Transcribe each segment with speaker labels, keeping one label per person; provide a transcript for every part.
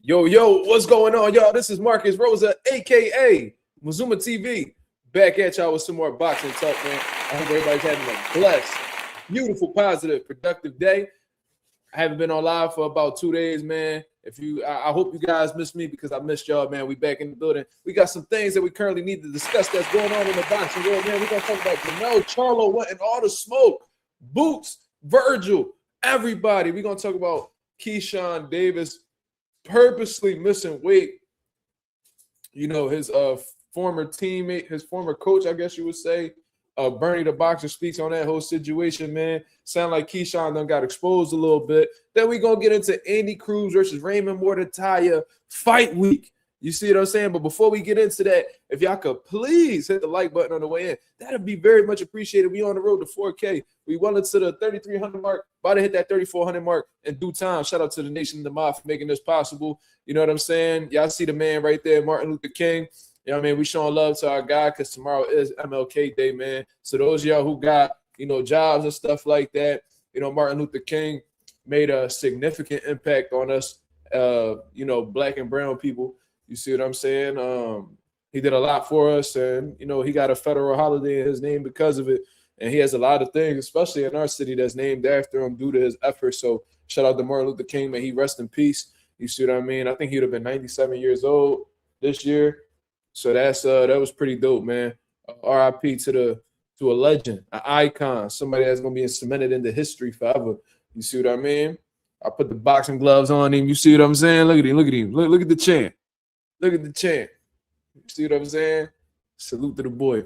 Speaker 1: Yo, what's going on, y'all? This is Marcus Rosa, a.k.a. Mazuma TV, back at y'all with some more boxing talk, man. I hope everybody's having a blessed, beautiful, positive, productive day. I haven't been on live for about 2 days, man. I hope you guys missed me because I missed y'all, man. We back in the building. We got some things that we currently need to discuss that's going on in the boxing world, man. We're going to talk about Jermell Charlo wanting all the smoke. Boots, Vergil, everybody. We're going to talk about Keyshawn Davis purposely missing weight. You know, his former teammate, his former coach, I guess you would say, Bernie the Boxer speaks on that whole situation, man. Sound like Keyshawn done got exposed a little bit. Then we going to get into Andy Cruz versus Raymond Muratalla fight week. You see what I'm saying? But before we get into that, if y'all could please hit the like button on the way in, that'd be very much appreciated. We on the road to 4K. We well into the 3,300 mark, about to hit that 3,400 mark in due time. Shout out to the Nation of the Mob for making this possible. You know what I'm saying? Y'all see the man right there, Martin Luther King. You know what I mean? We showing love to our guy because tomorrow is MLK Day, man. So those of y'all who got, you know, jobs and stuff like that, you know, Martin Luther King made a significant impact on us, you know, black and brown people. You see what I'm saying? He did a lot for us, and, you know, he got a federal holiday in his name because of it. And he has a lot of things, especially in our city, that's named after him due to his efforts. So shout out to Martin Luther King, man. He rest in peace. You see what I mean? I think he would have been 97 years old this year. So that was pretty dope, man. RIP to a legend, an icon, somebody that's gonna be cemented into history forever. You see what I mean? I put the boxing gloves on him. You see what I'm saying? Look at him. Look at him. Look at the champ. Look at the champ. You see what I'm saying? Salute to the boy.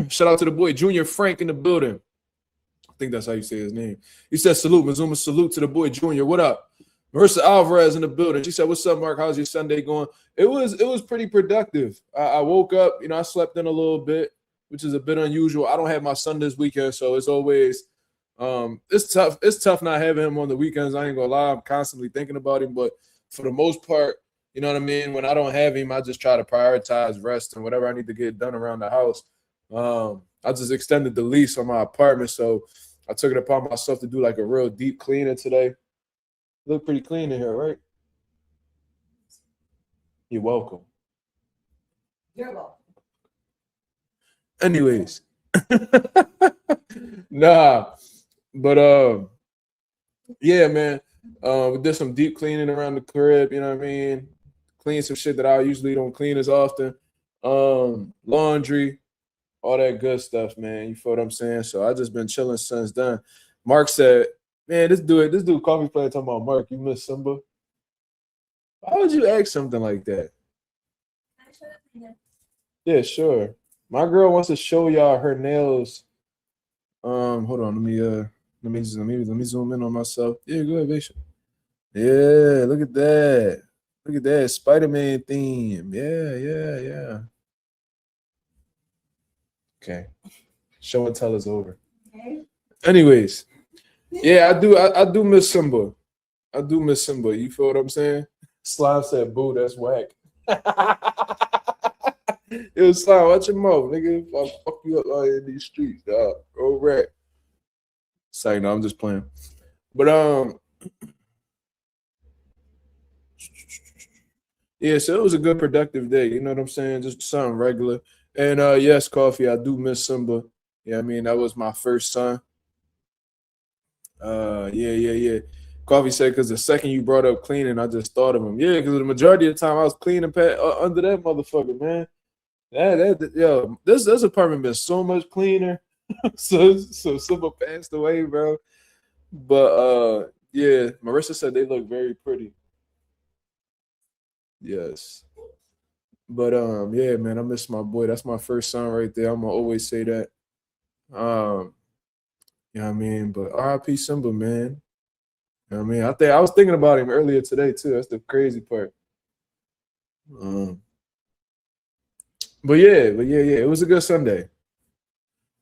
Speaker 1: Shout out to the boy, Junior Frank in the building. I think that's how you say his name. He said salute. Mazuma, salute to the boy, Junior. What up? Marissa Alvarez in the building. She said, what's up, Mark? How's your Sunday going? It was pretty productive. I woke up, you know, I slept in a little bit, which is a bit unusual. I don't have my son this weekend, so it's always it's tough. It's tough not having him on the weekends. I ain't gonna lie. I'm constantly thinking about him, but for the most part, you know what I mean? When I don't have him, I just try to prioritize rest and whatever I need to get done around the house. I just extended the lease on my apartment, so I took it upon myself to do like a real deep cleaning today. Look pretty clean in here, right? You're welcome.
Speaker 2: You're welcome.
Speaker 1: Anyways. Nah. But yeah, man. We did some deep cleaning around the crib, you know what I mean? Clean some shit that I usually don't clean as often. Laundry, all that good stuff, man. You feel what I'm saying? So I just been chilling since then. Mark said, man, this dude coffee player talking about Mark, you miss Simba. Why would you ask something like that? Yeah, sure. My girl wants to show y'all her nails. Hold on, let me zoom in on myself. Yeah, go ahead, Bishop. Yeah, look at that. Look at that Spider-Man theme. Yeah. Okay. Show and tell is over. Okay. Anyways. Yeah, I do miss Simba. I do miss Simba. You feel what I'm saying? Slime said, boo, that's whack. It was Slime, watch your mouth, nigga. I'll fuck you up out in these streets, dog. Go rat. Sorry, no, I'm just playing. But yeah, so it was a good productive day. You know what I'm saying? Just something regular. And yes, Coffee, I do miss Simba. Yeah, I mean, that was my first son. Yeah. Coffee said, because the second you brought up cleaning, I just thought of him. Yeah, because the majority of the time I was cleaning under that motherfucker, man. This apartment been so much cleaner. so Simba passed away, bro. But yeah, Marissa said they look very pretty. Yes. But yeah, man, I miss my boy. That's my first son right there. I'm gonna always say that. You know what I mean? But RIP Simba, man. You know what I mean? I was thinking about him earlier today, too. That's the crazy part. But yeah. It was a good Sunday.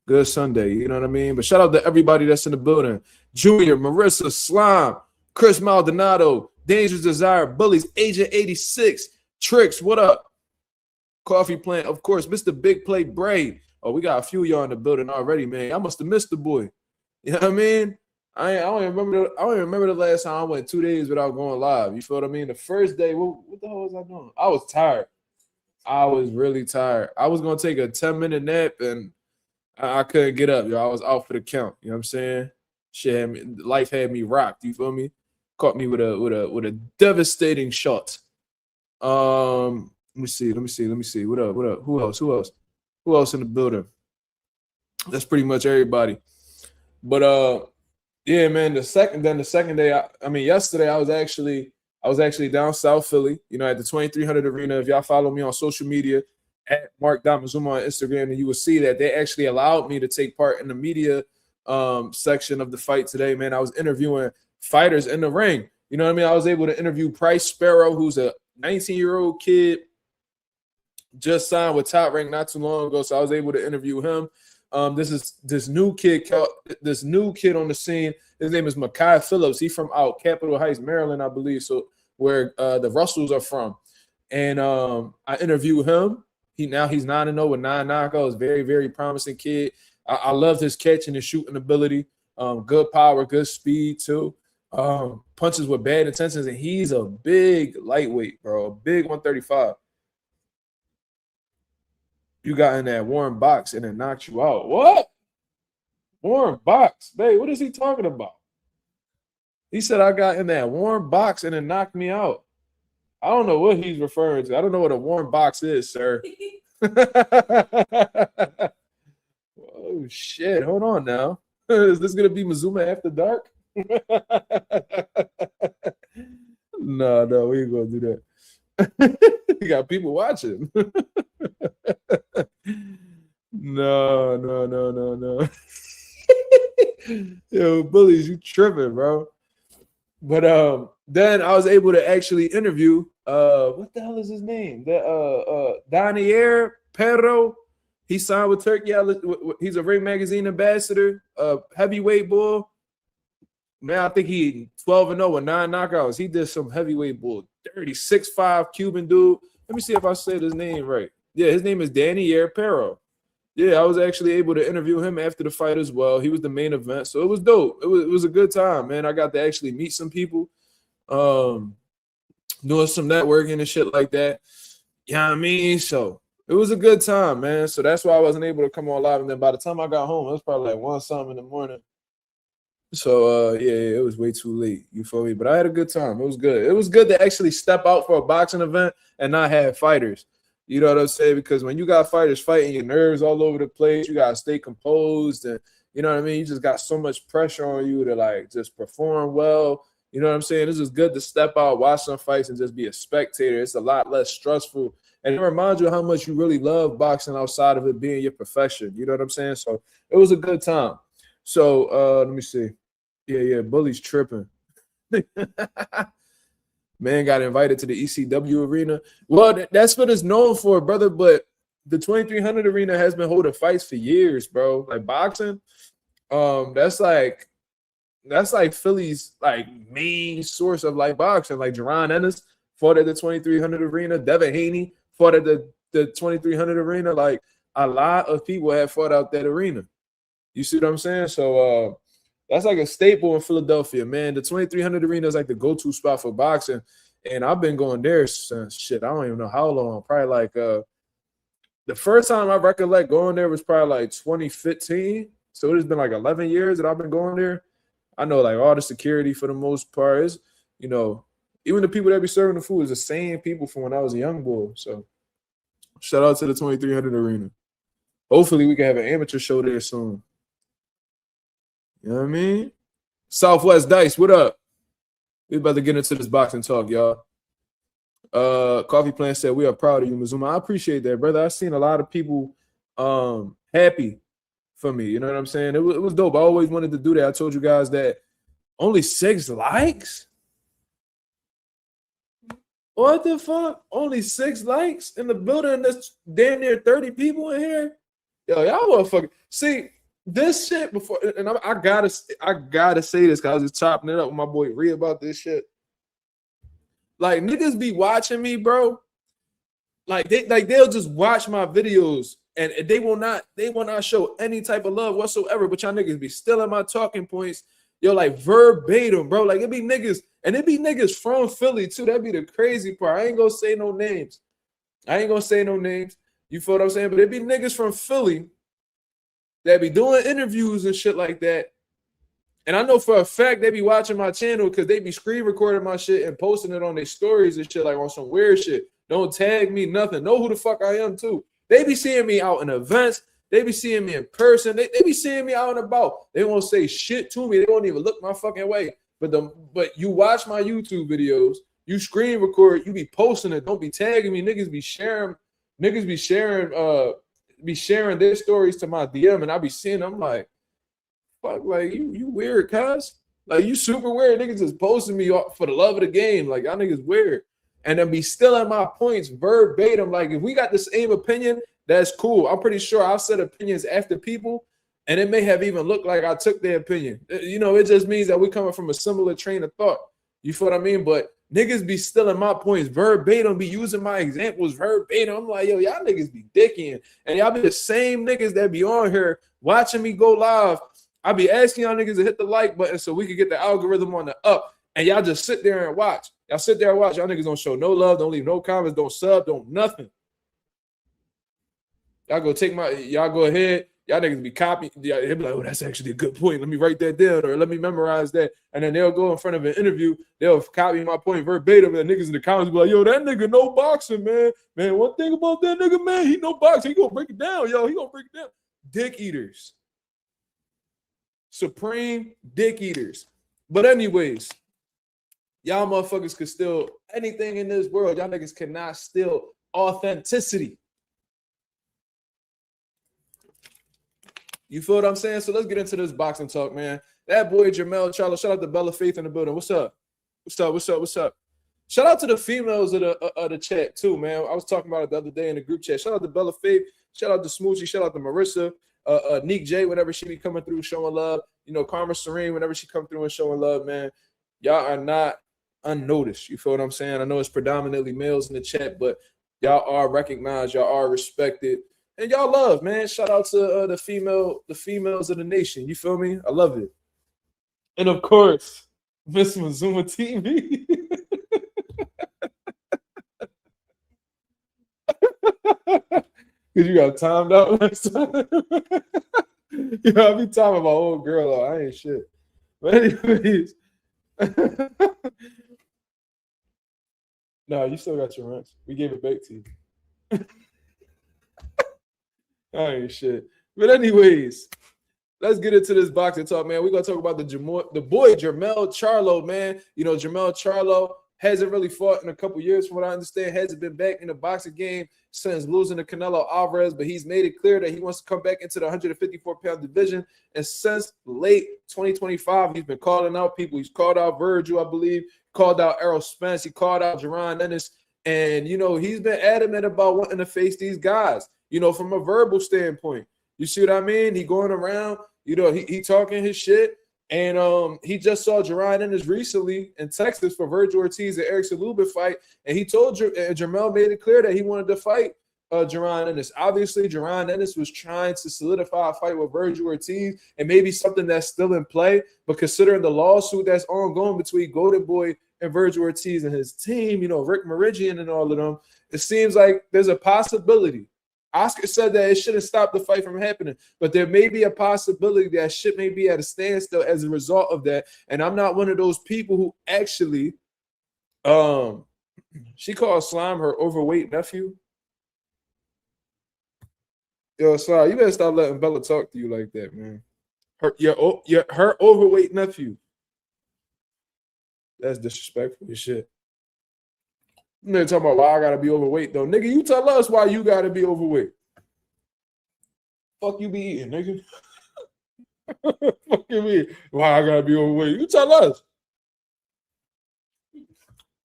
Speaker 1: Good Sunday, you know what I mean? But shout out to everybody that's in the building. Junior, Marissa, Slime, Chris Maldonado, Dangerous Desire, Bullies, Agent 86, Tricks, what up? Coffee Plant, of course, Mr. Big Play Braid. Oh, we got a few of y'all in the building already, man. I must have missed the boy. You know what I mean? I don't even remember the last time I went 2 days without going live. You feel what I mean? The first day, what the hell was I doing? I was tired. I was really tired. I was gonna take a 10-minute nap and I couldn't get up, yo. I was out for the count. You know what I'm saying? Life had me rocked. You feel me? Caught me with a devastating shot. Let me see. What up? Who else in the building? That's pretty much everybody. But yeah, man. The second day. I mean, yesterday I was actually down South Philly. You know, at the 2300 Arena. If y'all follow me on social media at Mark.Mazuma on Instagram, and you will see that they actually allowed me to take part in the media section of the fight today. Man, I was interviewing fighters in the ring. You know what I mean? I was able to interview Price Sparrow, who's a 19-year-old kid, just signed with Top Rank not too long ago. So I was able to interview him. This new kid on the scene. His name is Mekhi Phillips. He's from out Capitol Heights, Maryland, I believe. So where the Russells are from. And I interviewed him. He's 9-0 with 9 knockouts. Very, very promising kid. I love his catching and shooting ability. Good power, good speed too. Punches with bad intentions, and he's a big lightweight, bro. A big 135. You got in that warm box and it knocked you out. What? Warm box, babe. What is he talking about? He said I got in that warm box and it knocked me out. I don't know what he's referring to. I don't know what a warm box is, sir. Oh shit! Hold on now. Is this gonna be Mazuma after dark? No, we ain't gonna do that. You got people watching. No. Yo, bullies, you tripping, bro. But then I was able to actually interview what the hell is his name? Daniel Perro. He signed with Turkey. He's a Ring Magazine ambassador, heavyweight bull. Man, I think he 12-0 with 9 knockouts. He did some heavyweight bull. 6'5" Cuban dude. Let me see if I said his name right. Yeah, his name is Daniel Perro. Yeah, I was actually able to interview him after the fight as well. He was the main event, so it was dope. It was a good time, man. I got to actually meet some people, doing some networking and shit like that. You know what I mean? So it was a good time, man. So that's why I wasn't able to come on live. And then by the time I got home, it was probably like 1-something in the morning. So yeah, it was way too late. You feel me? But I had a good time. It was good. It was good to actually step out for a boxing event and not have fighters. You know what I'm saying? Because when you got fighters fighting, your nerves all over the place. You gotta stay composed, and you know what I mean. You just got so much pressure on you to like just perform well. You know what I'm saying? This is good to step out, watch some fights, and just be a spectator. It's a lot less stressful, and it reminds you how much you really love boxing outside of it being your profession. You know what I'm saying? So it was a good time. So let me see. Yeah, Bully's tripping. Man got invited to the ECW arena. Well, that's what it's known for, brother. But the 2300 arena has been holding fights for years, bro. Like boxing, that's like Philly's like main source of like boxing. Like Jaron Ennis fought at the 2300 arena. Devin Haney fought at the 2300 arena. Like a lot of people have fought out that arena. You see what I'm saying? So that's like a staple in Philadelphia, man. The 2300 arena is like the go-to spot for boxing, and I've been going there since shit. I don't even know how long. Probably like the first time I recollect going there was probably like 2015. So it has been like 11 years that I've been going there. I know like all the security for the most part is, you know, even the people that be serving the food is the same people from when I was a young boy. So shout out to the 2300 arena. Hopefully we can have an amateur show there soon. You know what I mean? Southwest Dice, what up? We about to get into this boxing talk, y'all. Coffee Plant said, we are proud of you, Mazuma. I appreciate that, brother. I've seen a lot of people happy for me. You know what I'm saying? It was dope. I always wanted to do that. I told you guys that only 6 likes? What the fuck? Only 6 likes in the building? There's damn near 30 people in here? Yo, y'all motherfucker. See, this shit before, and I gotta say this because I was just chopping it up with my boy Ree about this shit. Like niggas be watching me, bro. Like they'll just watch my videos and they will not show any type of love whatsoever. But y'all niggas be stealing my talking points. Yo, like verbatim, bro. Like it be niggas, and it be niggas from Philly too. That'd be the crazy part. I ain't gonna say no names. You feel what I'm saying? But it be niggas from Philly that be doing interviews and shit like that. And I know for a fact they be watching my channel because they be screen recording my shit and posting it on their stories and shit, like on some weird shit. Don't tag me, nothing. Know who the fuck I am too. They be seeing me out in events. They be seeing me in person. They be seeing me out and about. They won't say shit to me. They won't even look my fucking way. But you watch my YouTube videos, you screen record, you be posting it. Don't be tagging me. Niggas be sharing their stories to my DM, and I be seeing them like, fuck, like you weird, cuz. Like you super weird. Niggas just posting me for the love of the game. Like y'all niggas weird. And then be still at my points verbatim. Like if we got the same opinion, that's cool. I'm pretty sure I've said opinions after people, and it may have even looked like I took their opinion. You know, it just means that we coming from a similar train of thought. You feel what I mean? But niggas be still in my points verbatim, be using my examples verbatim. I'm like, yo, y'all niggas be dicking. And y'all be the same niggas that be on here watching me go live. I be asking y'all niggas to hit the like button so we can get the algorithm on the up. And y'all just sit there and watch. Y'all sit there and watch. Y'all niggas don't show no love, don't leave no comments, don't sub, don't nothing. Y'all go ahead. Y'all niggas be copying. They'll be like, oh, that's actually a good point. Let me write that down or let me memorize that. And then they'll go in front of an interview. They'll copy my point verbatim. And the niggas in the comments be like, yo, that nigga no boxing, man. Man, one thing about that nigga, man, he no boxing. He gonna break it down, yo. He gonna break it down. Dick eaters. Supreme dick eaters. But anyways, y'all motherfuckers could steal anything in this world. Y'all niggas cannot steal authenticity. You feel what I'm saying? So let's get into this boxing talk, man. That boy Jermell Charlo. Shout out to Bella Faith in the building. What's up? Shout out to the females of the chat too, man. I was talking about it the other day in the group chat. Shout out to Bella Faith. Shout out to Smoochie. Shout out to Marissa. Neek J, whenever she be coming through showing love. You know, Karma Serene, whenever she come through and showing love, man. Y'all are not unnoticed. You feel what I'm saying? I know it's predominantly males in the chat, but y'all are recognized. Y'all are respected. And y'all love, man. Shout out to the females of the nation. You feel me? I love it. And of course, Miss Mazuma TV. Because you got timed out next time. You know, I be talking about old girl. Though. I ain't shit. But anyways. No, you still got your rents. We gave it back to you. I ain't shit. But anyways, let's get into this boxing talk, man. We're going to talk about the boy Jermell Charlo, man. You know, Jermell Charlo hasn't really fought in a couple years, from what I understand. Hasn't been back in the boxing game since losing to Canelo Alvarez, but he's made it clear that he wants to come back into the 154-pound division. And since late 2025, he's been calling out people. He's called out Vergil, I believe, called out Errol Spence, he called out Jaron Ennis. And, you know, he's been adamant about wanting to face these guys, you know, from a verbal standpoint. You see what I mean? He going around, you know, he talking his shit. And he just saw Jaron Ennis recently in Texas for Vergil Ortiz and Eric Salubin fight. And he told Jermell made it clear that he wanted to fight Jaron Ennis. Obviously, Jaron Ennis was trying to solidify a fight with Vergil Ortiz and maybe something that's still in play. But considering the lawsuit that's ongoing between Golden Boy and Vergil Ortiz and his team, you know, Rick Meridian and all of them, it seems like there's a possibility. Oscar said that it shouldn't stop the fight from happening, but there may be a possibility that shit may be at a standstill as a result of that. And I'm not one of those people who actually, she called Slime her overweight nephew. Yo, sorry, you better stop letting Bella talk to you like that, man. Her overweight nephew. That's disrespectful as shit. Nigga talking about why I gotta be overweight though. Nigga, you tell us why you gotta be overweight. Fuck you be eating, nigga. Fuck you be why I gotta be overweight. You tell us.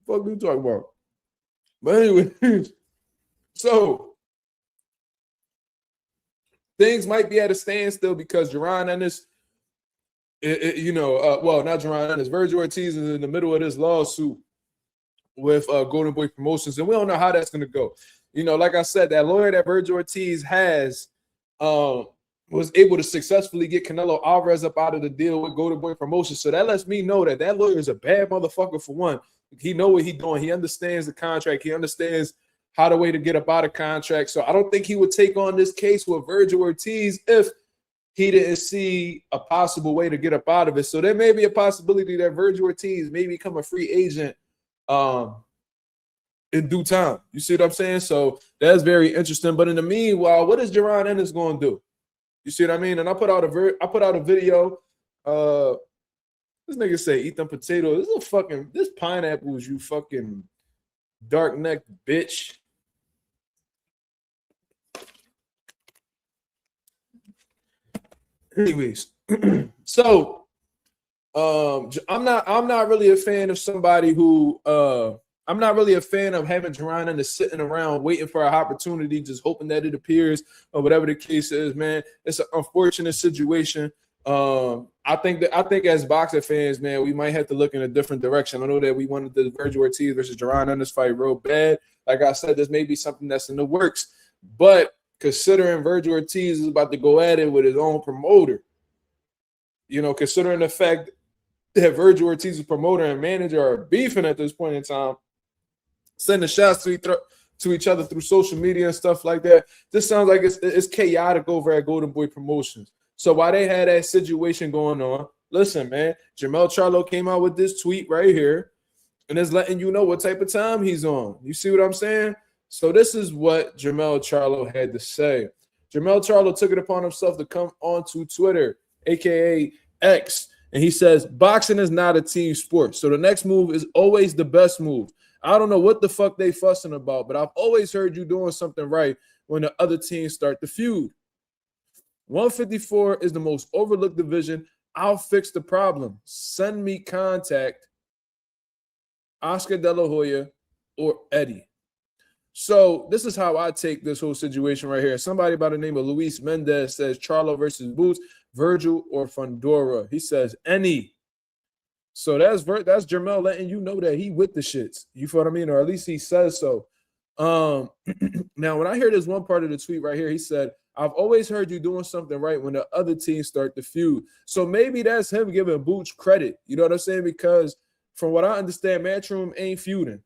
Speaker 1: Fuck you talking about. But anyway, so things might be at a standstill because Jaron Ennis, well, not Jaron Ennis, Vergil Ortiz is in the middle of this lawsuit with Golden Boy Promotions, and we don't know how that's going to go. You know, like I said, that lawyer that Vergil Ortiz has, was able to successfully get Canelo Alvarez up out of the deal with Golden Boy Promotions. So that lets me know that that lawyer is a bad motherfucker for one. He know what he's doing. He understands the contract. He understands how the way to get up out of contract. So I don't think he would take on this case with Vergil Ortiz if he didn't see a possible way to get up out of it. So there may be a possibility that Vergil Ortiz may become a free agent in due time. You see what I'm saying? So that's very interesting. But in the meanwhile, what is Jaron Ennis going to do? You see what I mean? And I put out a video. This nigga say eat them potatoes. This pineapples, you fucking dark neck bitch. Anyways, so I'm not really a fan of somebody who I'm not really a fan of having Jaron Ennis sitting around waiting for an opportunity, just hoping that it appears or whatever the case is, man. It's an unfortunate situation. I think as boxing fans, man, we might have to look in a different direction. I know that we wanted the Vergil Ortiz versus Jaron Ennis fight real bad. Like I said, this may be something that's in the works, but considering Vergil Ortiz is about to go at it with his own promoter, you know, considering the fact that Vergil Ortiz's promoter and manager are beefing at this point in time, sending shots to each other through social media and stuff like that. This sounds like it's chaotic over at Golden Boy Promotions. So while they had that situation going on, listen, man, Jermell Charlo came out with this tweet right here, and it's letting you know what type of time he's on. You see what I'm saying? So this is what Jermell Charlo had to say. Jermell Charlo took it upon himself to come onto Twitter, aka X, and he says, boxing is not a team sport. So the next move is always the best move. I don't know what the fuck they fussing about, but I've always heard you doing something right when the other teams start the feud. 154 is the most overlooked division. I'll fix the problem. Send me contact Oscar De La Hoya or Eddie. So this is how I take this whole situation right here. Somebody by the name of Luis Mendez says Charlo versus Boots, Vergil or Fundora. He says any. So that's Jermell letting you know that he with the shits. You feel what I mean? Or at least he says so. Now, when I hear this one part of the tweet right here, he said, I've always heard you doing something right when the other teams start the feud. So maybe that's him giving Boots credit. You know what I'm saying? Because from what I understand, Matchroom ain't feuding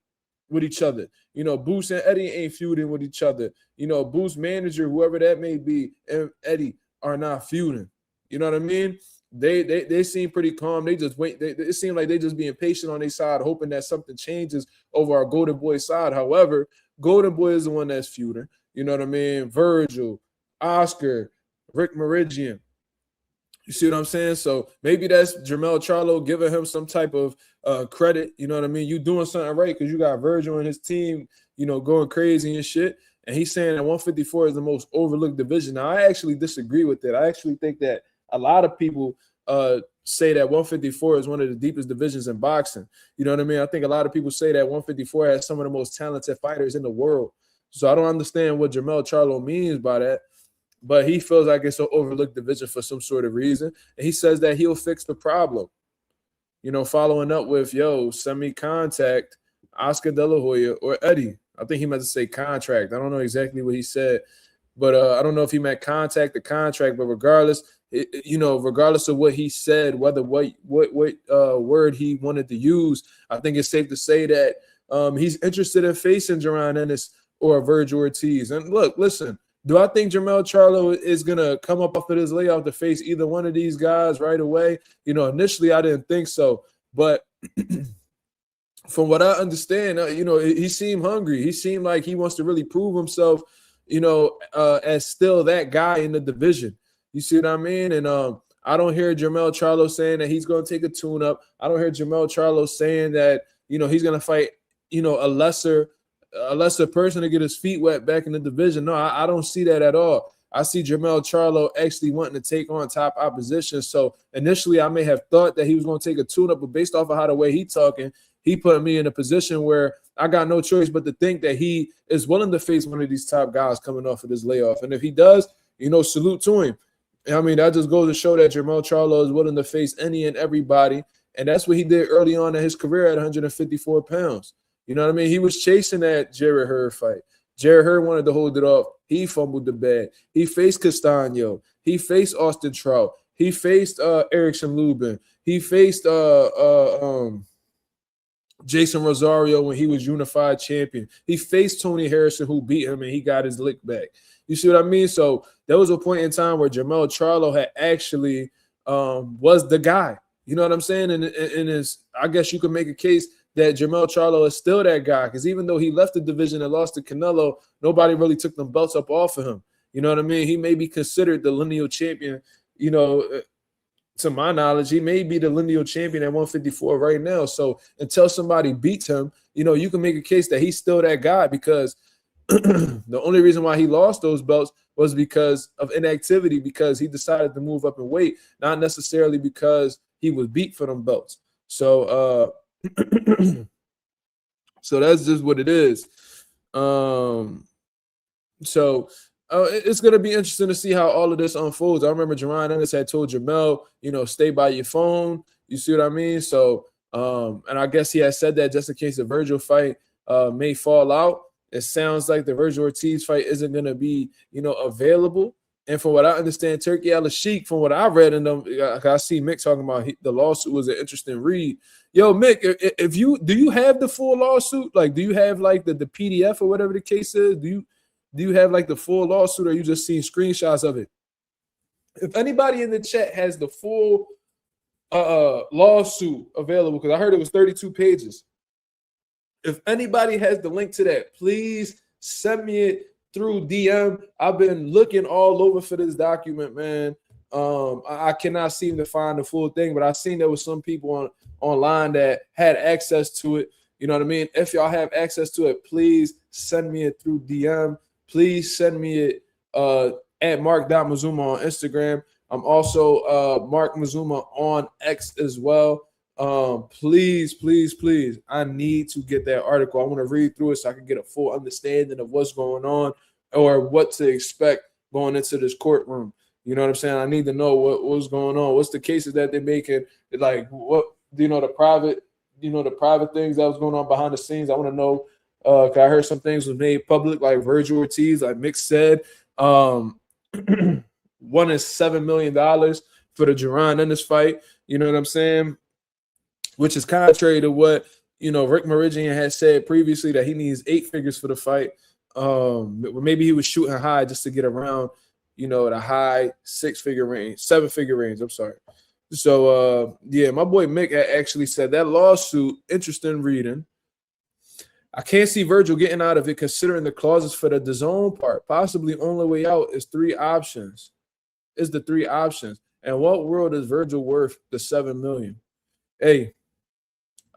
Speaker 1: with each other. You know, Boots and Eddie ain't feuding with each other. You know, Boots' manager, whoever that may be, and Eddie are not feuding. You know what I mean? They seem pretty calm. They just wait. It seems like they just being patient on their side, hoping that something changes over our Golden Boy side. However, Golden Boy is the one that's feuding. You know what I mean? Vergil, Oscar, Rick Meridian. You see what I'm saying? So maybe that's Jermell Charlo giving him some type of credit. You know what I mean? You doing something right because you got Vergil and his team, you know, going crazy and shit. And he's saying that 154 is the most overlooked division. Now, I actually disagree with that. I actually think that a lot of people say that 154 is one of the deepest divisions in boxing. You know what I mean? I think a lot of people say that 154 has some of the most talented fighters in the world. So I don't understand what Jermell Charlo means by that. But he feels like it's an overlooked division for some sort of reason. And he says that he'll fix the problem. You know, following up with, yo, send me contact Oscar De La Hoya or Eddie. I think he meant to say contract. I don't know exactly what he said. But I don't know if he meant contact or contract. But regardless, regardless of what he said, whether what word he wanted to use, I think it's safe to say that he's interested in facing Jaron Ennis or Vergil Ortiz. And look, listen. Do I think Jermell Charlo is going to come up off of this layoff to face either one of these guys right away? You know, initially I didn't think so. But from what I understand, he seemed hungry. He seemed like he wants to really prove himself, as still that guy in the division. You see what I mean? And I don't hear Jermell Charlo saying that he's going to take a tune-up. I don't hear Jermell Charlo saying that, he's going to fight, a lesser person to get his feet wet back in the division. No, I don't see that at all. I see Jermell Charlo actually wanting to take on top opposition. So initially I may have thought that he was going to take a tune-up, but based off of how the way he talking, he put me in a position where I got no choice but to think that he is willing to face one of these top guys coming off of this layoff. And if he does, salute to him. I mean, that just goes to show that Jermell Charlo is willing to face any and everybody. And that's what he did early on in his career at 154 pounds. You know what I mean? He was chasing that Jarrett Hurd fight. Jarrett Hurd wanted to hold it off. He fumbled the bag. He faced Castaño. He faced Austin Trout. He faced Erickson Lubin. He faced Jason Rosario when he was unified champion. He faced Tony Harrison, who beat him, and he got his lick back. You see what I mean? So there was a point in time where Jermell Charlo had actually was the guy. You know what I'm saying? And I guess you could make a case that Jermell Charlo is still that guy, because even though he left the division and lost to Canelo, nobody really took them belts up off of him. You know what I mean? He may be considered the lineal champion, you know, to my knowledge. He may be the lineal champion at 154 right now. So until somebody beats him, you know, you can make a case that he's still that guy, because the only reason why he lost those belts was because of inactivity, because he decided to move up in weight, not necessarily because he was beat for them belts. So so that's just what it is. It's going to be interesting to see how all of this unfolds. I remember Jaron Ennis had told Jermell, you know, stay by your phone. You see what I mean? So, and I guess he had said that just in case the Vergil fight may fall out. It sounds like the Vergil Ortiz fight isn't going to be, you know, available. And from what I understand, Turkey Al-Sheikh, from what I read in them, I see Mick talking about the lawsuit was an interesting read. Yo, Mick, do you have the full lawsuit? Like, do you have like the PDF or whatever the case is? Do you have like the full lawsuit, or you just seen screenshots of it? If anybody in the chat has the full lawsuit available, because I heard it was 32 pages. If anybody has the link to that, please send me it through DM. I've been looking all over for this document, man. I cannot seem to find the full thing, but I've seen there was some people online that had access to it. You know what I mean? If y'all have access to it, please send me it through DM. Please send me it at mark.mazuma on Instagram. I'm also Mark Mazuma on X as well. Please, please, please, I need to get that article. I want to read through it so I can get a full understanding of what's going on or what to expect going into this courtroom. You know what I'm saying? I need to know what's going on. What's the cases that they're making? Like, what, you know, the private things that was going on behind the scenes. I want to know. Cause I heard some things was made public, like Vergil Ortiz, like Mick said. One is $7 million for the Jaron Ennis fight. You know what I'm saying? Which is contrary to what, you know, Rick Meridian has said previously, that he needs 8 figures for the fight. Maybe he was shooting high just to get around, you know, the high 6-figure range, 7-figure range. I'm sorry. So yeah, my boy Mick actually said that lawsuit, interesting reading. I can't see Vergil getting out of it considering the clauses for the DAZN part. Possibly only way out is 3 options. Is the 3 options. And what world is Vergil worth the $7 million? Hey,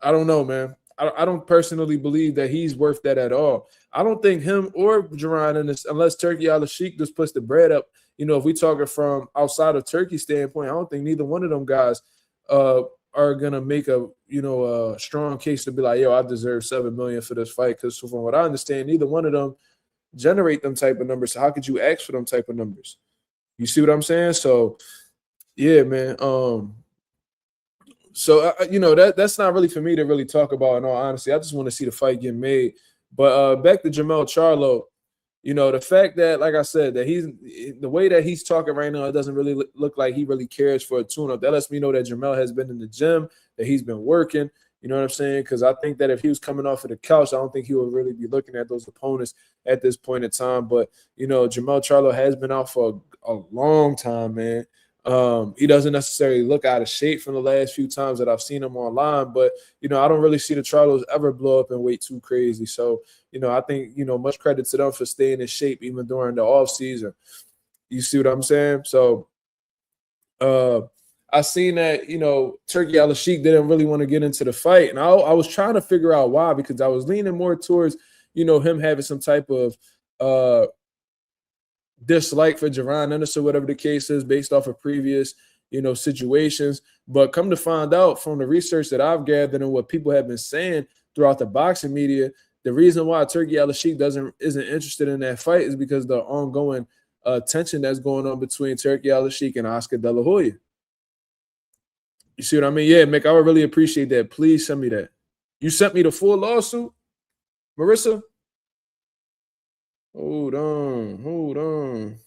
Speaker 1: I don't know, man. I don't personally believe that he's worth that at all. I don't think him or Jaron Ennis, unless Turkey Al-Sheikh just puts the bread up. You know, if we talking from outside of Turkey standpoint, I don't think neither one of them guys are gonna make a, you know, a strong case to be like, yo, I deserve $7 million for this fight. Because from what I understand, neither one of them generate them type of numbers. So how could you ask for them type of numbers? You see what I'm saying? So yeah, man. So you know, that's not really for me to really talk about. In all honesty, I just want to see the fight get made. But back to Jermell Charlo. You know, the fact that, like I said, that the way that he's talking right now, it doesn't really look like he really cares for a tune-up. That lets me know that Jermell has been in the gym, that he's been working. You know what I'm saying? Because I think that if he was coming off of the couch, I don't think he would really be looking at those opponents at this point in time. But, you know, Jermell Charlo has been out for a long time, man. He doesn't necessarily look out of shape from the last few times that I've seen him online, but, you know, I don't really see the Charlos ever blow up and weight too crazy. So, you know, I think, you know, much credit to them for staying in shape even during the off season. You see what I'm saying? So, I seen that, you know, Turkey Al-Sheikh didn't really want to get into the fight, and I was trying to figure out why, because I was leaning more towards, you know, him having some type of dislike for Jaron Ennis or whatever the case is based off of previous, you know, situations. But come to find out from the research that I've gathered and what people have been saying throughout the boxing media, the reason why Turkey Al-Sheikh isn't interested in that fight is because the ongoing tension that's going on between Turkey Al-Sheikh and Oscar De La Hoya. You see what I mean? Yeah, Mick, I would really appreciate that. Please send me that. You sent me the full lawsuit, Marissa? Hold on.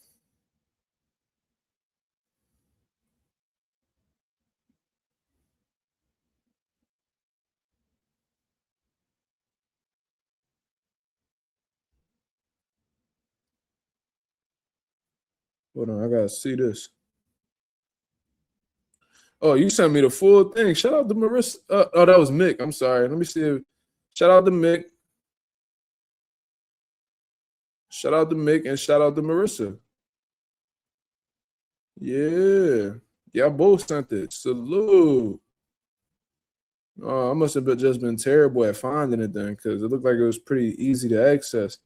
Speaker 1: Hold on, I gotta see this. Oh, you sent me the full thing. Shout out to Marissa. Oh, that was Mick. I'm sorry. Let me see. Shout out to Mick. Shout out to Mick and shout out to Marissa. Yeah. Y'all both sent it. Salute. Oh, I must have just been terrible at finding it then because it looked like it was pretty easy to access.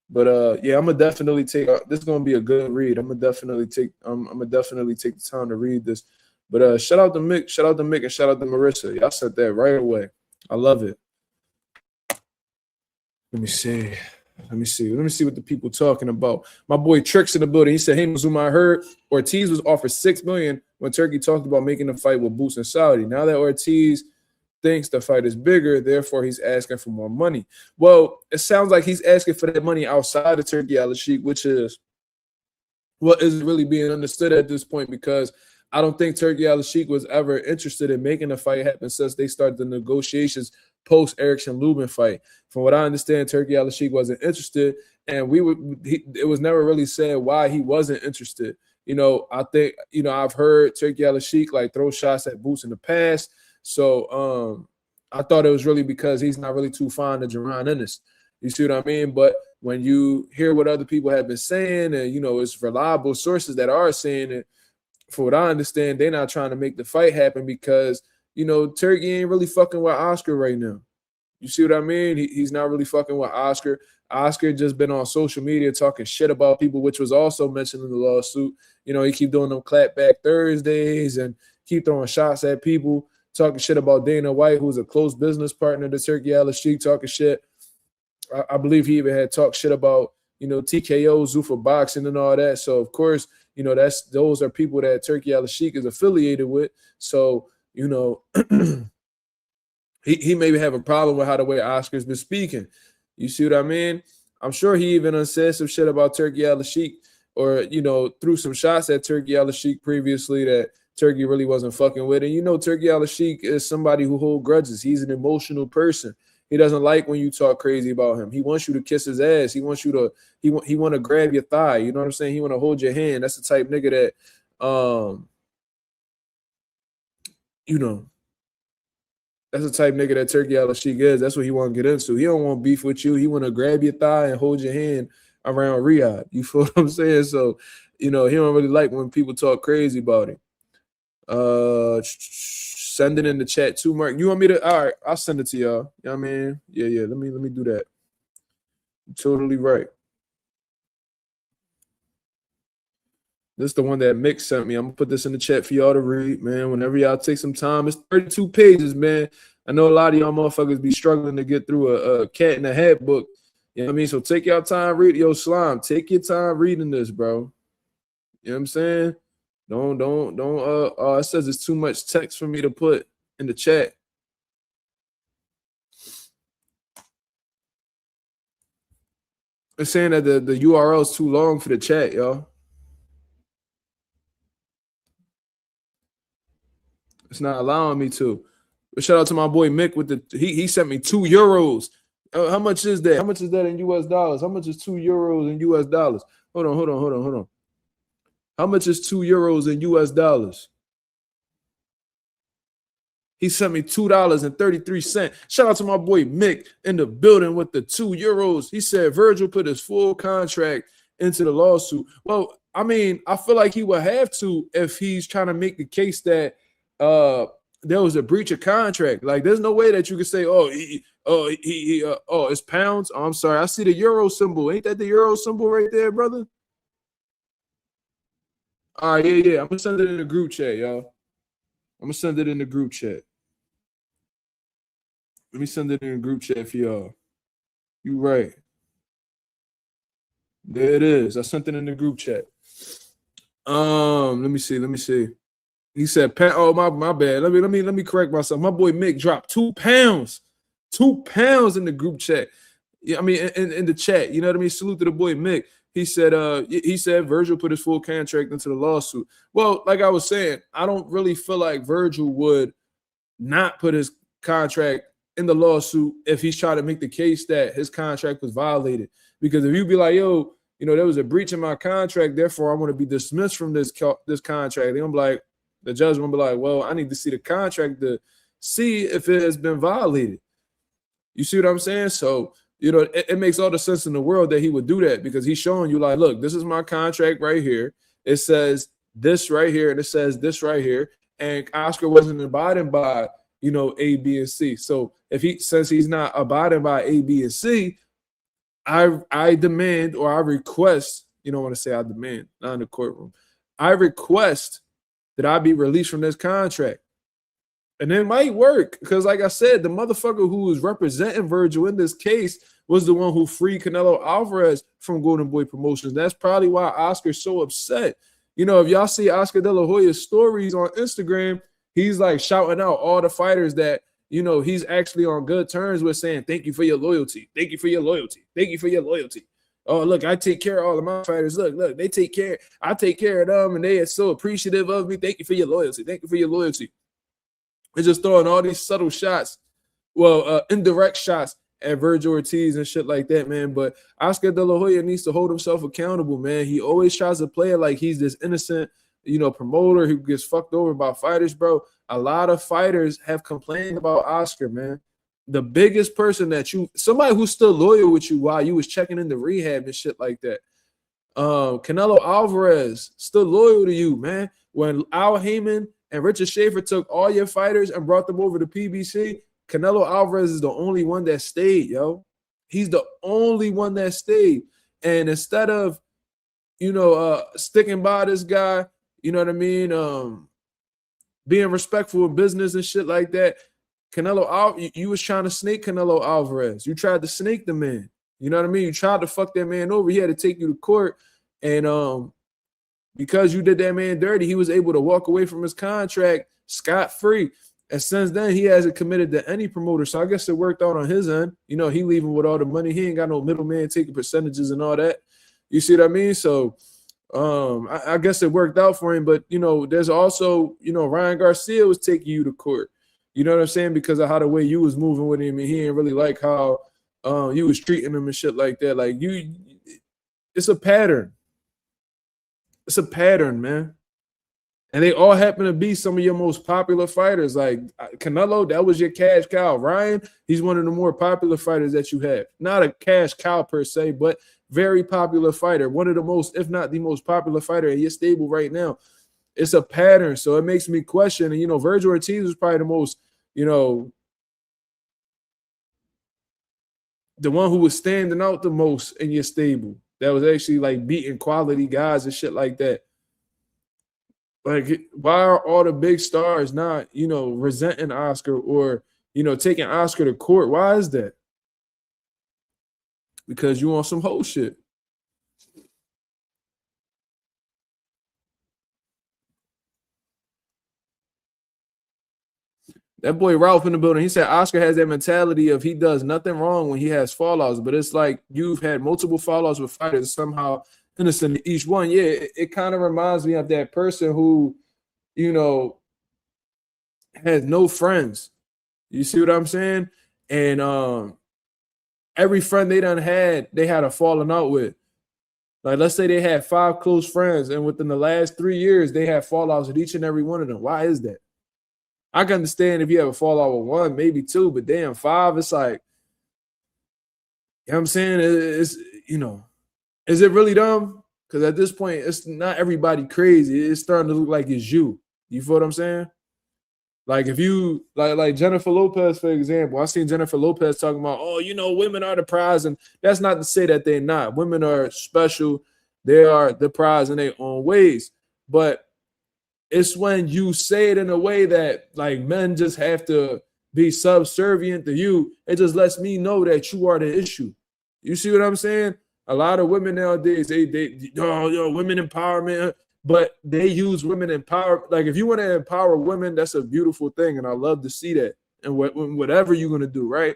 Speaker 1: But yeah, I'm gonna definitely take this is gonna be a good read. I'm gonna definitely take the time to read this. But shout out to Mick, and shout out to Marissa. Y'all said that right away. I love it. Let me see what the people talking about. My boy Tricks in the building. He said, "Hey Mazuma, I heard Ortiz was offered $6 million when Turkey talked about making a fight with Boots and Saudi. Now that Ortiz thinks the fight is bigger, therefore he's asking for more money." Well, it sounds like he's asking for that money outside of Turkey Al-Sheikh, which is what isn't really being understood at this point because I don't think Turkey Al-Sheikh was ever interested in making a fight happen since they started the negotiations post Erickson Lubin fight. From what I understand, Turkey Al-Sheikh wasn't interested, and it was never really said why he wasn't interested. I think I've heard Turkey Al-Sheikh like throw shots at Boots in the past, so I thought it was really because he's not really too fond of Jaron Ennis. You see what I mean? But when you hear what other people have been saying, and it's reliable sources that are saying it. For what I understand, they're not trying to make the fight happen because, Turkey ain't really fucking with Oscar right now. You see what I mean? He's not really fucking with Oscar. Oscar just been on social media talking shit about people, which was also mentioned in the lawsuit. He keep doing them clapback Thursdays and keep throwing shots at people, talking shit about Dana White, who's a close business partner to Turkey Al-Sheikh, talking shit. I believe he even had talked shit about, TKO, Zuffa Boxing and all that. So, of course, those are people that Turkey Al-Sheikh is affiliated with. So, he maybe have a problem with how the way Oscar's been speaking. You see what I mean? I'm sure he even said some shit about Turkey Al-Sheikh or, threw some shots at Turkey Al-Sheikh previously that Turkey really wasn't fucking with. And, Turkey Al-Sheikh is somebody who holds grudges. He's an emotional person. He doesn't like when you talk crazy about him. He wants you to kiss his ass. He wants you to he want to grab your thigh. You know what I'm saying? He want to hold your hand. That's the type nigga that that's the type nigga that Turkey Al-Sheikh is. That's what he want to get into. He don't want beef with you. He want to grab your thigh and hold your hand around Riyadh. You feel what I'm saying? So, he don't really like when people talk crazy about him. Send it in the chat too, Mark. You want me to? All right, I'll send it to y'all. You know what I mean? Yeah. Let me do that. You're totally right. This is the one that Mick sent me. I'm gonna put this in the chat for y'all to read, man. Whenever y'all take some time, it's 32 pages, man. I know a lot of y'all motherfuckers be struggling to get through a cat in a hat book. You know what I mean? So take y'all time, read Slime. Take your time reading this, bro. You know what I'm saying? Don't it says it's too much text for me to put in the chat. It's saying that the URL is too long for the chat, y'all. It's not allowing me to. But shout out to my boy Mick with he sent me €2. How much is that? How much is that in US dollars? How much is €2 in US dollars? Hold on. How much is €2 in US dollars? He sent me $2.33. Shout out to my boy Mick in the building with the €2. He said Vergil put his full contract into the lawsuit. Well, I mean, I feel like he would have to if he's trying to make the case that there was a breach of contract. Like, there's no way that you could say, it's pounds. Oh, I'm sorry. I see the euro symbol. Ain't that the euro symbol right there, brother? All right, yeah. I'm gonna send it in the group chat, y'all. I'm gonna send it in the group chat. Let me send it in the group chat for y'all. You right. There it is. I sent it in the group chat. Let me see. He said, "Oh, my bad. Let me correct myself. My boy Mick dropped 2 pounds. 2 pounds in the group chat. Yeah, I mean in the chat. You know what I mean? Salute to the boy Mick. He said Vergil put his full contract into the lawsuit. Well, like I was saying, I don't really feel like Vergil would not put his contract in the lawsuit if he's trying to make the case that his contract was violated. Because if you be like, yo, there was a breach in my contract. Therefore, I want to be dismissed from this contract. They're gonna be like, the judge gonna be like, well, I need to see the contract to see if it has been violated. You see what I'm saying? So, it makes all the sense in the world that he would do that, because he's showing you like, look, this is my contract right here. It says this right here, and it says this right here. And Oscar wasn't abiding by, A, B, and C. So since he's not abiding by A, B, and C, I demand, or I request, you don't want to say I demand, not in the courtroom. I request that I be released from this contract. And it might work, because like I said, the motherfucker who was representing Vergil in this case was the one who freed Canelo Alvarez from Golden Boy Promotions. That's probably why Oscar's so upset. If y'all see Oscar De La Hoya's stories on Instagram, he's like shouting out all the fighters that, he's actually on good terms with, saying, thank you for your loyalty. Thank you for your loyalty. Thank you for your loyalty. Oh, look, I take care of all of my fighters. Look, they take care. I take care of them, and they are so appreciative of me. Thank you for your loyalty. Thank you for your loyalty. They're just throwing all these subtle shots, indirect shots at Vergil Ortiz and shit like that, man. But Oscar De La Hoya needs to hold himself accountable, man. He always tries to play it like he's this innocent, promoter who gets fucked over by fighters, bro. A lot of fighters have complained about Oscar, man. The biggest person somebody who's still loyal with you while you was checking into rehab and shit like that. Canelo Alvarez, still loyal to you, man. When Al Heyman and Richard Schaefer took all your fighters and brought them over to PBC, Canelo Alvarez is the only one that stayed, yo. He's the only one that stayed. And instead of, sticking by this guy, you know what I mean, being respectful of business and shit like that, you was trying to snake Canelo Alvarez. You tried to snake the man. You know what I mean? You tried to fuck that man over. He had to take you to court. And because you did that man dirty, he was able to walk away from his contract scot-free. And since then, he hasn't committed to any promoter. So I guess it worked out on his end. He leaving with all the money. He ain't got no middleman taking percentages and all that. You see what I mean? So I guess it worked out for him. But, there's also, Ryan Garcia was taking you to court. You know what I'm saying? Because of how the way you was moving with him, and he didn't really like how you was treating him and shit like that. Like, it's a pattern. It's a pattern, man. And they all happen to be some of your most popular fighters. Like Canelo, that was your cash cow. Ryan, he's one of the more popular fighters that you have. Not a cash cow per se, but very popular fighter. One of the most, if not the most popular fighter in your stable right now. It's a pattern. So it makes me question. And, Vergil Ortiz was probably the most, the one who was standing out the most in your stable. That was actually like beating quality guys and shit like that. Like, why are all the big stars not, resenting Oscar or, taking Oscar to court? Why is that? Because you want some whole shit. That boy Ralph in the building, he said Oscar has that mentality of he does nothing wrong when he has fallouts, but it's like you've had multiple fallouts with fighters somehow innocent in each one. Yeah, it kind of reminds me of that person who, has no friends. You see what I'm saying? And every friend they had a falling out with. Like, let's say they had 5 close friends, and within the last 3 years, they had fallouts with each and every one of them. Why is that? I can understand if you have a fallout with 1, maybe 2, but damn, 5, it's like, you know what I'm saying? It's is it really dumb? Because at this point, it's not everybody crazy. It's starting to look like it's you. You feel what I'm saying? Like if you like Jennifer Lopez, for example, I seen Jennifer Lopez talking about, women are the prize, and that's not to say that they're not. Women are special. They are the prize in their own ways. But it's when you say it in a way that like men just have to be subservient to you. It just lets me know that you are the issue. You see what I'm saying? A lot of women nowadays, they women empowerment, but they use women empower. Like if you want to empower women, that's a beautiful thing, and I love to see that. And whatever you're gonna do, right?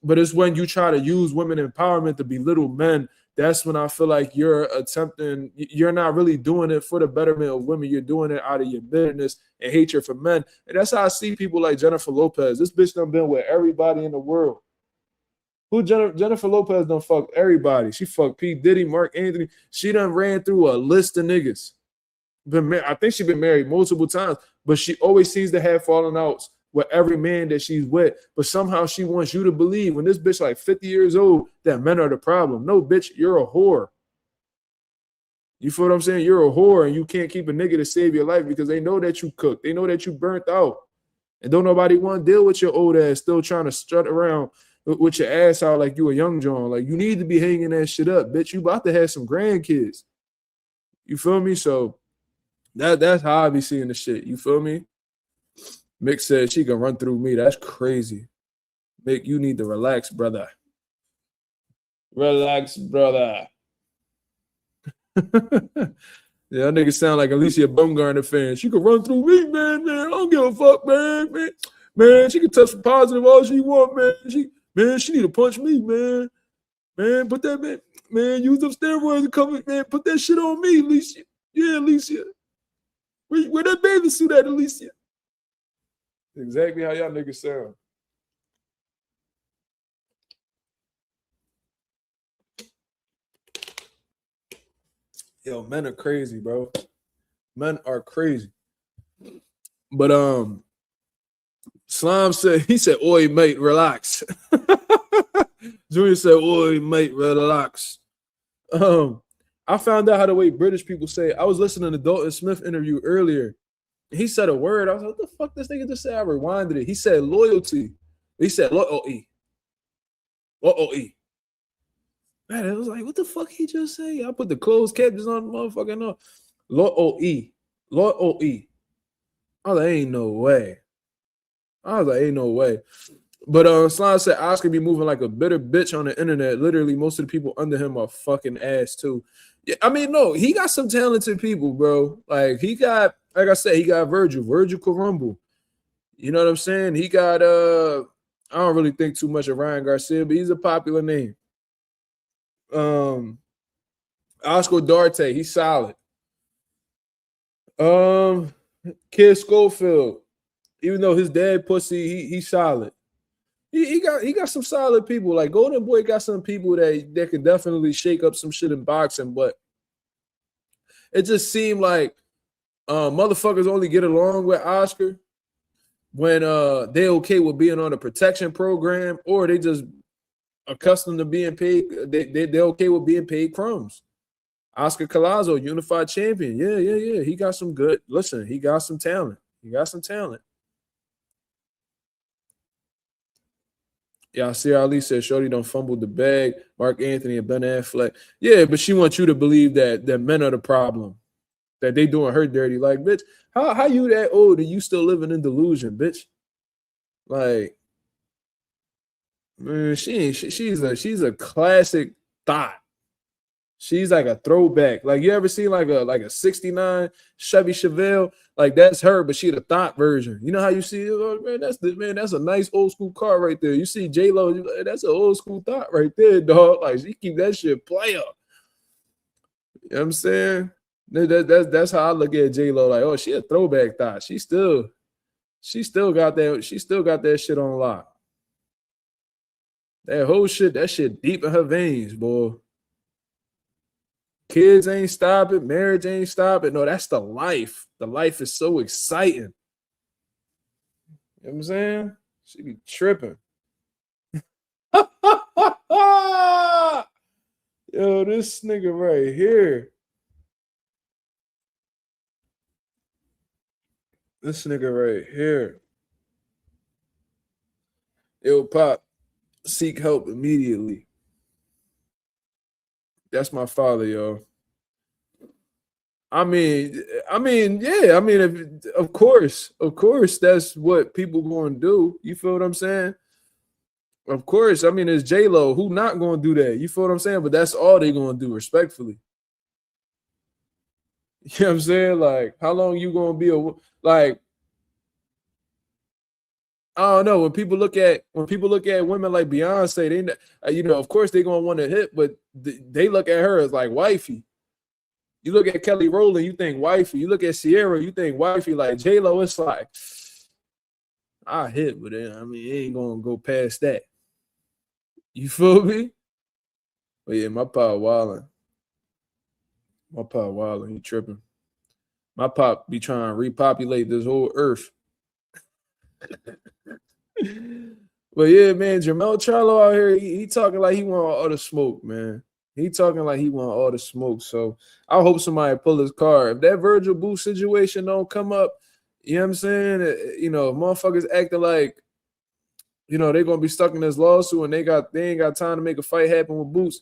Speaker 1: But it's when you try to use women empowerment to belittle men. That's when I feel like you're not really doing it for the betterment of women. You're doing it out of your bitterness and hatred for men. And that's how I see people like Jennifer Lopez. This bitch done been with everybody in the world. Jennifer Lopez done fucked everybody. She fucked P. Diddy, Mark Anthony. She done ran through a list of niggas. I think she been married multiple times, but she always seems to have fallen outs with every man that she's with. But somehow she wants you to believe when this bitch like 50 years old that men are the problem. No, bitch, you're a whore. You feel what I'm saying? You're a whore and you can't keep a nigga to save your life because they know that you cooked. They know that you burnt out. And don't nobody want to deal with your old ass still trying to strut around with your ass out like you a young John. Like, you need to be hanging that shit up, bitch. You about to have some grandkids. You feel me? So that's how I be seeing the shit. You feel me? Mick said she can run through me. That's crazy. Mick, you need to relax, brother. Relax, brother. Yeah, that nigga sound like Alicia Baumgartner fan. She can run through me, man. I don't give a fuck, man. Man, she can touch positive all she want, man. She need to punch me, man. Man, put that, man, use them steroids and come, man. Put that shit on me, Alicia. Yeah, Alicia. Where that bathing suit at, Alicia? Exactly how y'all niggas sound. Yo, men are crazy, bro. Men are crazy. But Slime said, he said, oi, mate, relax. Junior said, oi, mate, relax. I found out how the way British people say. I was listening to Dalton Smith interview earlier. He said a word. I was like, what the fuck this nigga just said? I rewinded it. He said loyalty. He said loyalty. Loyalty. Man, it was like, what the fuck he just say? I put the closed captions on the motherfucking no. Loyalty. Loyalty. I was like, ain't no way. Ain't no way. But Slime said Oscar be moving like a bitter bitch on the internet. Literally, most of the people under him are fucking ass too. Yeah, I mean, no, he got some talented people, bro. Like he got, like I said, he got Vergil Carumble. You know what I'm saying? He got I don't really think too much of Ryan Garcia, but he's a popular name. Oscar Duarte, he's solid. Kid Schofield, even though his dad pussy, he's solid. He got some solid people. Like Golden Boy got some people that can definitely shake up some shit in boxing, but it just seemed like motherfuckers only get along with Oscar when they okay with being on a protection program, or they just accustomed to being paid. They're okay with being paid crumbs. Oscar Collazo, unified champion. Yeah. He got some good. Listen, he got some talent. Yeah, see, Ali said Shorty don't fumble the bag. Mark Anthony and Ben Affleck. Yeah, but she wants you to believe that men are the problem, that they doing her dirty. Like, bitch, how you that old and you still living in delusion, bitch? Like, man, she's a classic thought. She's like a throwback. Like, you ever seen like a 69 Chevy Chevelle? Like, that's her, but she the thought version. You know how you see it? Oh, man, that's a nice old school car right there. You see J-Lo, that's an old school thought right there, dog. Like, she keep that shit player. You know what I'm saying? That's how I look at J-Lo. Like, oh, she a throwback thought. She still got that shit on lock. That whole shit, that shit deep in her veins, boy. Kids ain't stopping. Marriage ain't stopping. No, that's the life. The life is so exciting. You know what I'm saying? She be tripping. Yo, this nigga right here. Yo, Pop, seek help immediately. That's my father, yo. I mean, yeah. I mean, of course, that's what people going to do. You feel what I'm saying? Of course. I mean, it's J-Lo. Who not going to do that? You feel what I'm saying? But that's all they going to do, respectfully. You know what I'm saying? Like, how long you going to be like? I don't know. When people look at women like Beyonce, they, of course they're gonna want to hit, but they look at her as like wifey. You look at Kelly Rowland, you think wifey. You look at Sierra, you think wifey. Like J-Lo, it's like I hit, but then, I mean, it ain't gonna go past that. You feel me? But yeah, my pop wildin'. He tripping. My pop be trying to repopulate this whole earth. But yeah, man, Jermell Charlo out here, he talking like he want all the smoke, man. He talking like he want all the smoke. So I hope somebody pull his card. If that Vergil Booth situation don't come up, you know what I'm saying? Motherfuckers acting like, they're gonna be stuck in this lawsuit and they ain't got time to make a fight happen with Boots.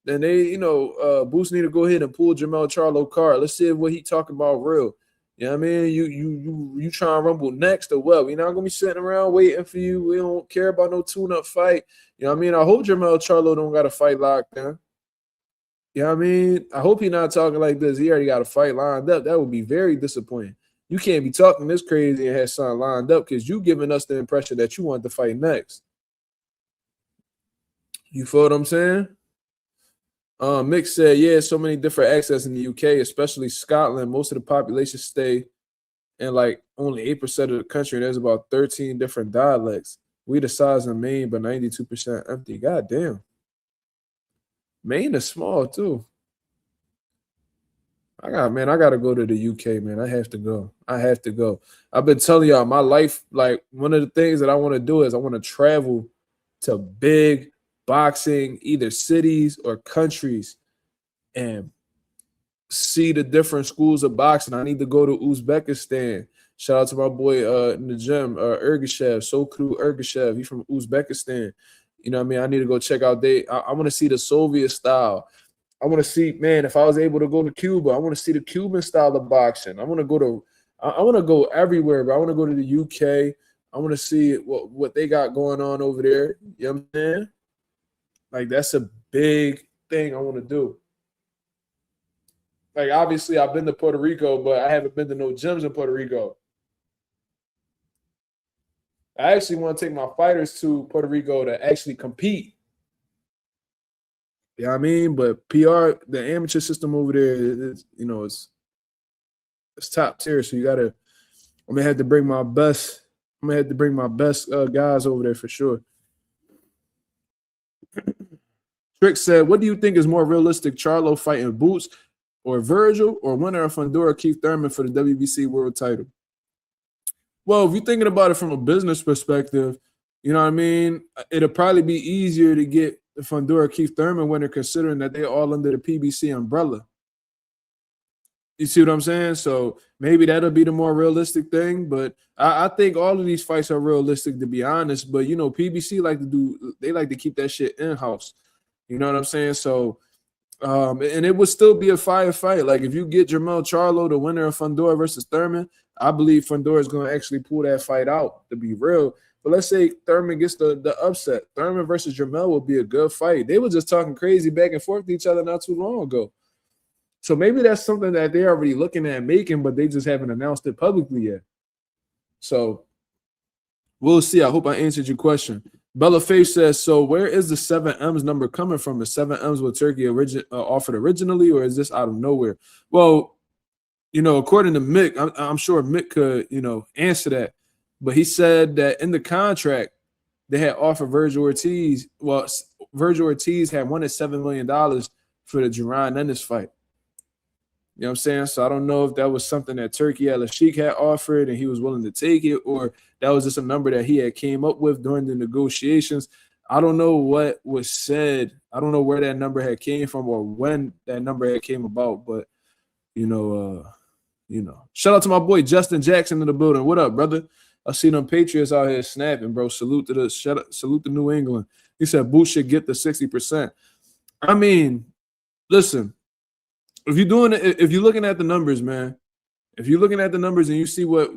Speaker 1: Then Boots need to go ahead and pull Jermell Charlo card. Let's see if what he talking about real. You know what I mean? You trying to rumble next or what? We're not gonna be sitting around waiting for you. We don't care about no tune-up fight. You know what I mean? I hope Jermell Charlo don't got a fight locked down. You know what I mean? I hope he's not talking like this. He already got a fight lined up. That would be very disappointing. You can't be talking this crazy and have something lined up because you giving us the impression that you want to fight next. You feel what I'm saying? Mick said, yeah, so many different accents in the UK, especially Scotland. Most of the population stay in like only 8% of the country. There's about 13 different dialects. We the size of Maine, but 92% empty. God damn. Maine is small too. I gotta go to the UK, man. I have to go. I've been telling y'all my life, like one of the things that I want to do is I want to travel to big boxing, either cities or countries, and see the different schools of boxing. I need to go to Uzbekistan. Shout out to my boy in the gym, Ergashev, Sokru Ergashev. He's from Uzbekistan. You know what I mean? I need to go check out I want to see the Soviet style. I want to see, man, if I was able to go to Cuba, I want to see the Cuban style of boxing. I want to go everywhere, but I want to go to the UK. I want to see what they got going on over there. You know what I'm saying? Like, that's a big thing I want to do. Like, obviously, I've been to Puerto Rico, but I haven't been to no gyms in Puerto Rico. I actually want to take my fighters to Puerto Rico to actually compete. You know what I mean? But PR, the amateur system over there, it's top tier. So I'm gonna have to bring my best. I'm gonna have to bring my best guys over there for sure. Trick said, "What do you think is more realistic, Charlo fighting Boots or Vergil, or winner of Fundora Keith Thurman for the WBC world title?" Well, if you're thinking about it from a business perspective, you know what I mean? It'll probably be easier to get the Fundora Keith Thurman winner, considering that they're all under the PBC umbrella. You see what I'm saying? So maybe that'll be the more realistic thing. But I think all of these fights are realistic, to be honest. But PBC like to keep that shit in-house. You know what I'm saying? So and it would still be a fire fight. Like, if you get Jermell Charlo, the winner of Fundora versus Thurman, I believe Fundora is going to actually pull that fight out, to be real. But let's say Thurman gets the upset. Thurman versus Jermell will be a good fight. They were just talking crazy back and forth to each other not too long ago. So maybe that's something that they're already looking at making, but they just haven't announced it publicly yet. So we'll see. I hope I answered your question. Bella Faith says, so where is the 7M's number coming from? The 7M's with Turkey offered originally, or is this out of nowhere? Well, according to Mick, I'm sure Mick could, answer that. But he said that in the contract, they had offered Vergil Ortiz. Well, Vergil Ortiz had wanted $7 million for the Jaron Ennis fight. You know what I'm saying? So I don't know if that was something that Turkey Al-Sheikh had offered and he was willing to take it, or that was just a number that he had came up with during the negotiations. I don't know what was said. I don't know where that number had came from or when that number had came about, but shout out to my boy Justin Jackson in the building. What up, brother? I see them Patriots out here snapping, bro. Salute to New England. He said Boots should get the 60%. I mean, listen, if you're looking at the numbers, man, if you're looking at the numbers and you see what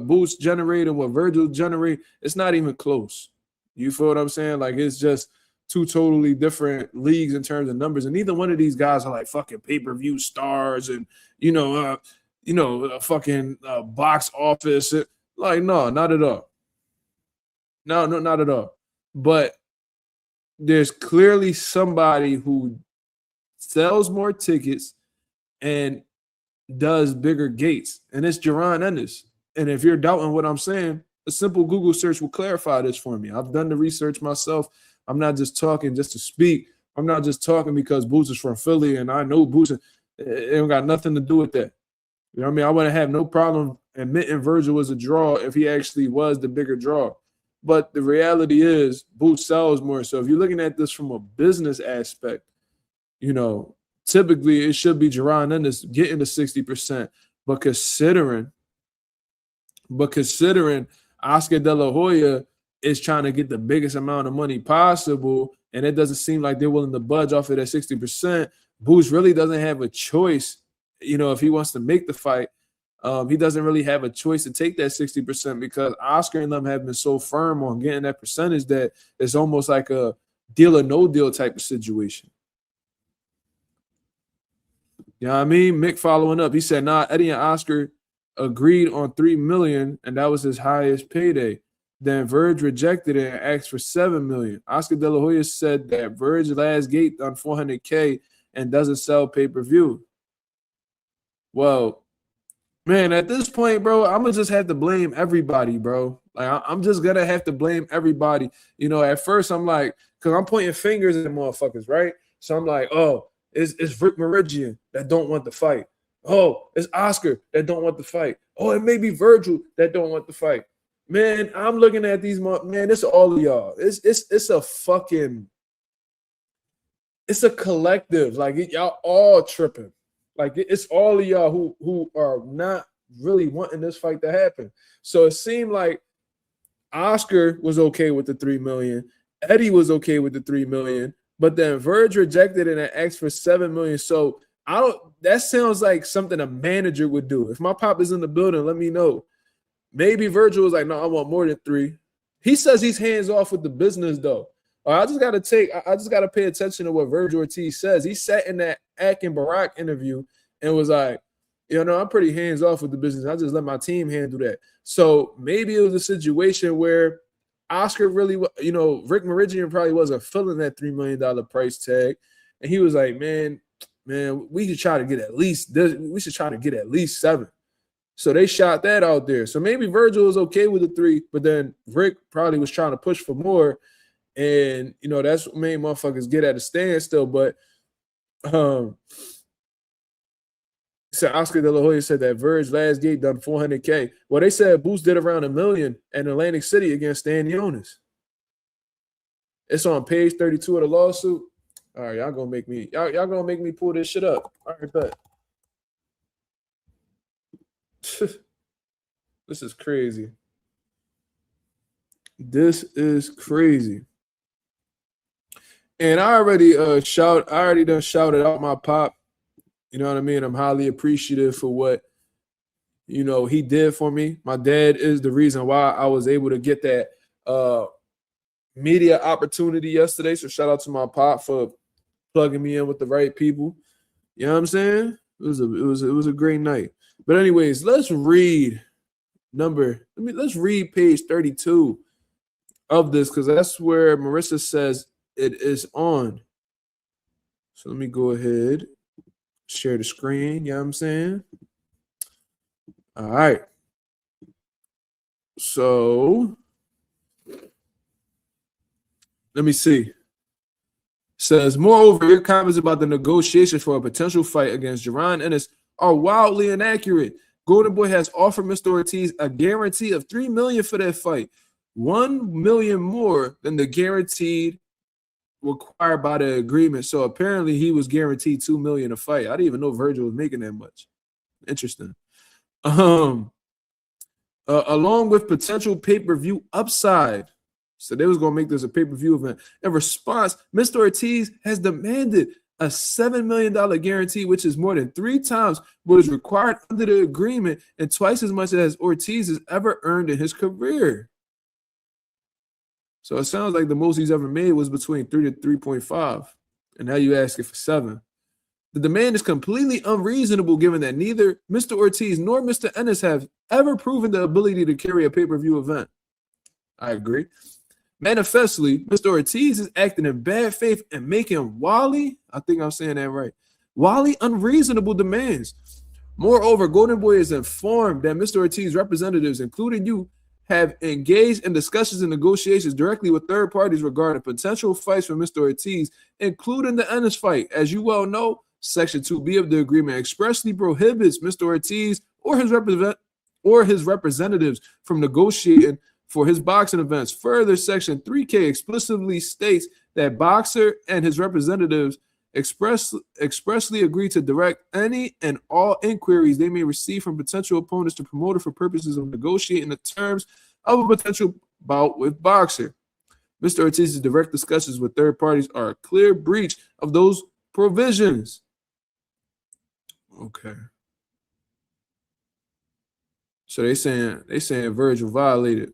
Speaker 1: Boots generate and what Vergil generate, it's not even close. You feel what I'm saying? Like, it's just two totally different leagues in terms of numbers. And neither one of these guys are like fucking pay-per-view stars and, fucking box office. Like, no, not at all. No, not at all. But there's clearly somebody who sells more tickets and does bigger gates, and it's Jaron Ennis. And if you're doubting what I'm saying, a simple Google search will clarify this for me. I've done the research myself. I'm not just talking just to speak. I'm not just talking because Boots is from Philly and I know Boots. It don't got nothing to do with that. You know what I mean? I wouldn't have no problem admitting Vergil was a draw if he actually was the bigger draw. But the reality is Boots sells more. So if you're looking at this from a business aspect, you know, typically it should be Jaron Ennis getting the 60%. But considering Oscar De La Hoya is trying to get the biggest amount of money possible, and it doesn't seem like they're willing to budge off of that 60%, Boots really doesn't have a choice. You know, if he wants to make the fight, he doesn't really have a choice to take that 60% because Oscar and them have been so firm on getting that percentage that it's almost like a deal or no deal type of situation. You know what I mean? Mick following up. He said, nah, Eddie and Oscar agreed on $3 million, and that was his highest payday. Then Verge rejected it and asked for $7 million. Oscar De La Hoya said that Verge last gate on $400K and doesn't sell pay-per-view. Well, man, at this point, bro, I'm going to just have to blame everybody, bro. Like, I'm just going to have to blame everybody. You know, at first I'm like, because I'm pointing fingers at motherfuckers, right? So I'm like, oh, it's Rick Meridian that don't want the fight. Oh, it's Oscar that don't want the fight. Oh, it may be Vergil that don't want the fight. Man, I'm looking at these, man, it's all of y'all. It's a fucking, it's a collective. Like, y'all all tripping. Like, it's all of y'all who are not really wanting this fight to happen. So it seemed like Oscar was okay with the $3 million. Eddie was okay with the $3 million. But then Verge rejected it and asked for $7 million. So that sounds like something a manager would do. If my pop is in the building, let me know. Maybe Vergil was like, no, I want more than 3. He says he's hands off with the business, though. I just gotta pay attention to what Vergil Ortiz says. He sat in that Akin Barak interview and was like, you know, I'm pretty hands off with the business. I just let my team handle that. So maybe it was a situation where Oscar really, you know, Rick Meridian probably wasn't feeling that $3 million price tag. And he was like, man, we should try to get at least this. We should try to get at least 7. So they shot that out there. So maybe Vergil was okay with the 3, but then Rick probably was trying to push for more. And, you know, that's what made motherfuckers get at a standstill. But so Oscar De La Hoya said that Verge last gate done $400K. Well, they said Boots did around $1 million in Atlantic City against Stan Jonas. It's on page 32 of the lawsuit. All right, y'all gonna make me pull this shit up. All right, bet. This is crazy. This is crazy. And I already done shouted out my pop. You know what I mean? I'm highly appreciative for what, you know, he did for me. My dad is the reason why I was able to get that media opportunity yesterday. So shout out to my pop for plugging me in with the right people. You know what I'm saying? It was a great night. But anyways, let's read page 32 of this, because that's where Marissa says it is on. So let me go ahead, share the screen. You know what I'm saying? All right. So let me see. It says, moreover, your comments about the negotiations for a potential fight against Jaron Ennis are wildly inaccurate. Golden Boy has offered Mr. Ortiz a guarantee of $3 million for that fight, $1 million more than the guaranteed required by the agreement. So apparently he was guaranteed $2 million a fight. I didn't even know Vergil was making that much. Interesting. Along with potential pay-per-view upside. So they was going to make this a pay-per-view event. In response, Mr. Ortiz has demanded a $7 million guarantee, which is more than 3 times what is required under the agreement and twice as much as Ortiz has ever earned in his career. So it sounds like the most he's ever made was between 3 to 3.5. And now you ask it for 7. The demand is completely unreasonable given that neither Mr. Ortiz nor Mr. Ennis have ever proven the ability to carry a pay-per-view event. I agree. Manifestly, Mr. Ortiz is acting in bad faith and making Wally, I think I'm saying that right, Wally unreasonable demands. Moreover, Golden Boy is informed that Mr. Ortiz's representatives, including you, have engaged in discussions and negotiations directly with third parties regarding potential fights for Mr. Ortiz, including the Ennis fight. As you well know, Section 2B of the agreement expressly prohibits Mr. Ortiz or his representatives from negotiating for his boxing events. Further, Section 3K explicitly states that boxer and his representatives expressly agree to direct any and all inquiries they may receive from potential opponents to promoter for purposes of negotiating the terms of a potential bout with boxer. Mr. Ortiz's direct discussions with third parties are a clear breach of those provisions. Okay. So they saying Vergil violated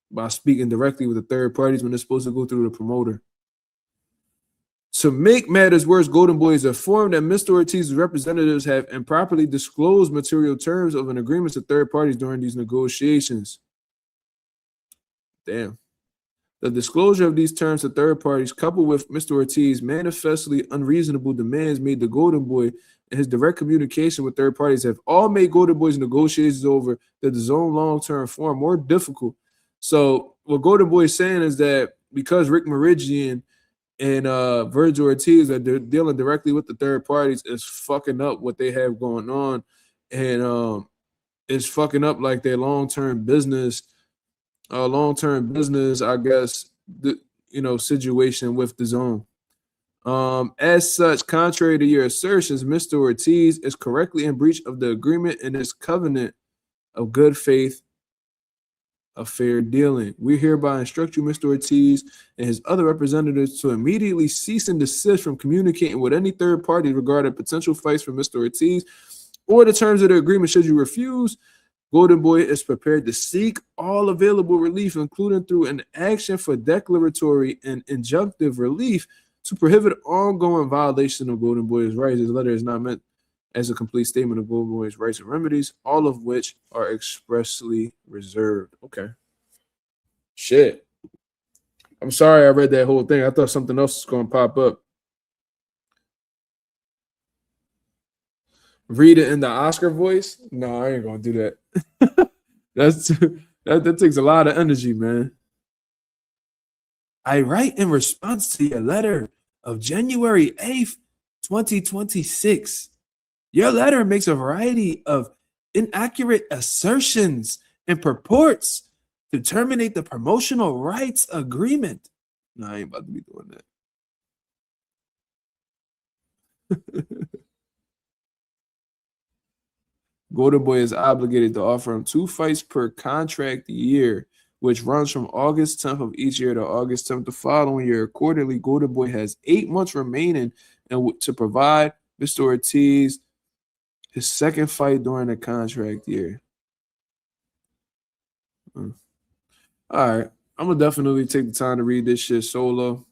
Speaker 1: by speaking directly with the third parties when they're supposed to go through the promoter. To make matters worse, Golden Boy is informed that Mr. Ortiz's representatives have improperly disclosed material terms of an agreement to third parties during these negotiations. Damn. The disclosure of these terms to third parties, coupled with Mr. Ortiz's manifestly unreasonable demands made to Golden Boy and his direct communication with third parties, have all made Golden Boy's negotiations over the DAZN long-term form more difficult. So what Golden Boy is saying is that because Rick Meridian and Vergil Ortiz are dealing directly with the third parties, is fucking up what they have going on, and it's fucking up like their long-term business, I guess, situation with the zone. As such, contrary to your assertions, Mr. Ortiz is correctly in breach of the agreement and his covenant of good faith, of fair dealing. We hereby instruct you, Mr. Ortiz, and his other representatives to immediately cease and desist from communicating with any third party regarding potential fights for Mr. Ortiz or the terms of the agreement. Should you refuse, Golden Boy is prepared to seek all available relief, including through an action for declaratory and injunctive relief to prohibit ongoing violation of Golden Boy's rights. His letter is not meant as a complete statement of Golden Boy's rights and remedies, all of which are expressly reserved. Okay. Shit. I'm sorry I read that whole thing. I thought something else was going to pop up. Read it in the Oscar voice? No, I ain't going to do that. That takes a lot of energy, man. I write in response to your letter of January 8th, 2026. Your letter makes a variety of inaccurate assertions and purports to terminate the promotional rights agreement. No, I ain't about to be doing that. Golden Boy is obligated to offer him 2 fights per contract year, which runs from August 10th of each year to August 10th the following year. Accordingly, Golden Boy has 8 months remaining to provide Mr. Ortiz his second fight during the contract year. All right. I'm going to definitely take the time to read this shit solo.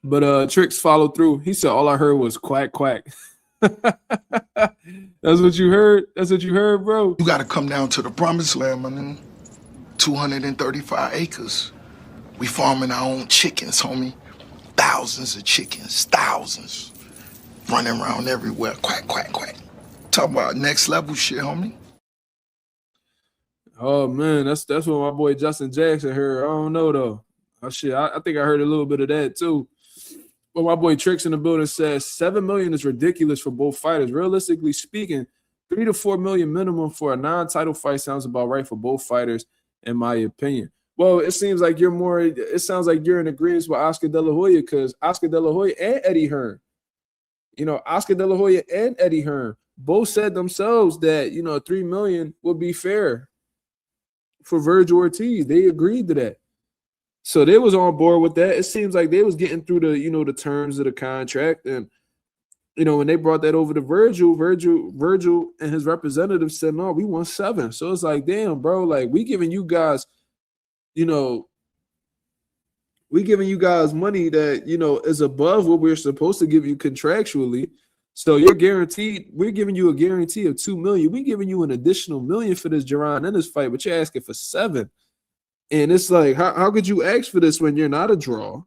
Speaker 1: But Tricks followed through. He said, all I heard was quack, quack. That's what you heard? That's what you heard, bro?
Speaker 3: You got to come down to the promised land, my nigga. 235 acres. We farming our own chickens, homie. Thousands of chickens, thousands. Running around everywhere, quack, quack, quack. Talk about next level shit, homie.
Speaker 1: Oh man, that's what my boy Justin Jackson heard. I don't know though. Oh shit, I think I heard a little bit of that too. But my boy Tricks in the building says $7 million is ridiculous for both fighters. Realistically speaking, $3 to $4 million minimum for a non-title fight sounds about right for both fighters, in my opinion. Well, it seems like it sounds like you're in agreement with Oscar De La Hoya, because Oscar De La Hoya and Eddie Hearn. Oscar De La Hoya and Eddie Hearn both said themselves that, $3 million would be fair for Vergil Ortiz. They agreed to that. So they was on board with that. It seems like they was getting through the, the terms of the contract. And, when they brought that over to Vergil and his representatives said, no, we want 7. So it's like, damn, bro, like we giving you guys, we giving you guys money that, is above what we're supposed to give you contractually. So you're guaranteed, we're giving you a guarantee of $2 million. We're giving you an additional $1 million for this Jaron Ennis fight, but you're asking for 7. And it's like, how could you ask for this when you're not a draw?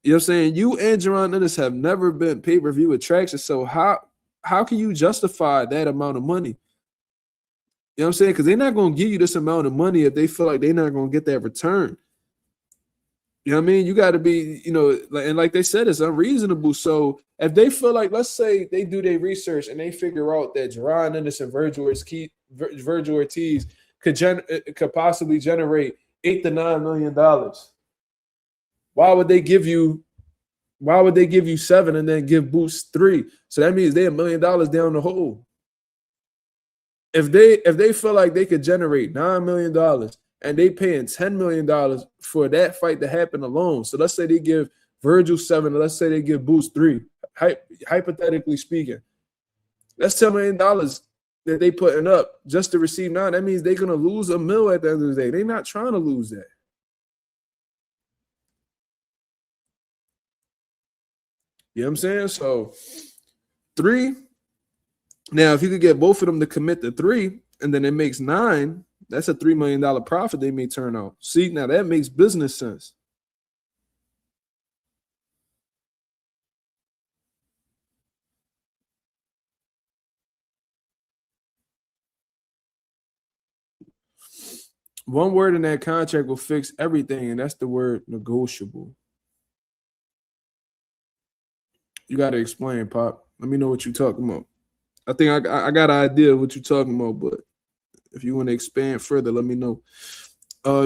Speaker 1: You know what I'm saying? You and Jaron Ennis have never been pay-per-view attractions. So how can you justify that amount of money? You know what I'm saying? Because they're not going to give you this amount of money if they feel like they're not going to get that return. You know what I mean? You got to be, and like they said, it's unreasonable. So if they feel like, let's say they do their research and they figure out that Jaron, Ennis and Vergil Ortiz could possibly generate $8 to $9 million. Why would they give you 7 and then give Boost 3? So that means they're $1 million down the hole. If they feel like they could generate $9 million and they paying $10 million for that fight to happen alone. So let's say they give Vergil 7, and let's say they give Boost 3, hypothetically speaking. That's $10 million that they putting up just to receive 9. That means they're going to lose $1 million at the end of the day. They're not trying to lose that. You know what I'm saying? So 3. Now, if you could get both of them to commit to 3, and then it makes 9, that's a $3 million profit they may turn out. See, now that makes business sense. One word in that contract will fix everything, and that's the word negotiable. You got to explain, Pop. Let me know what you're talking about. I think I got an idea of what you're talking about, but if you want to expand further, let me know.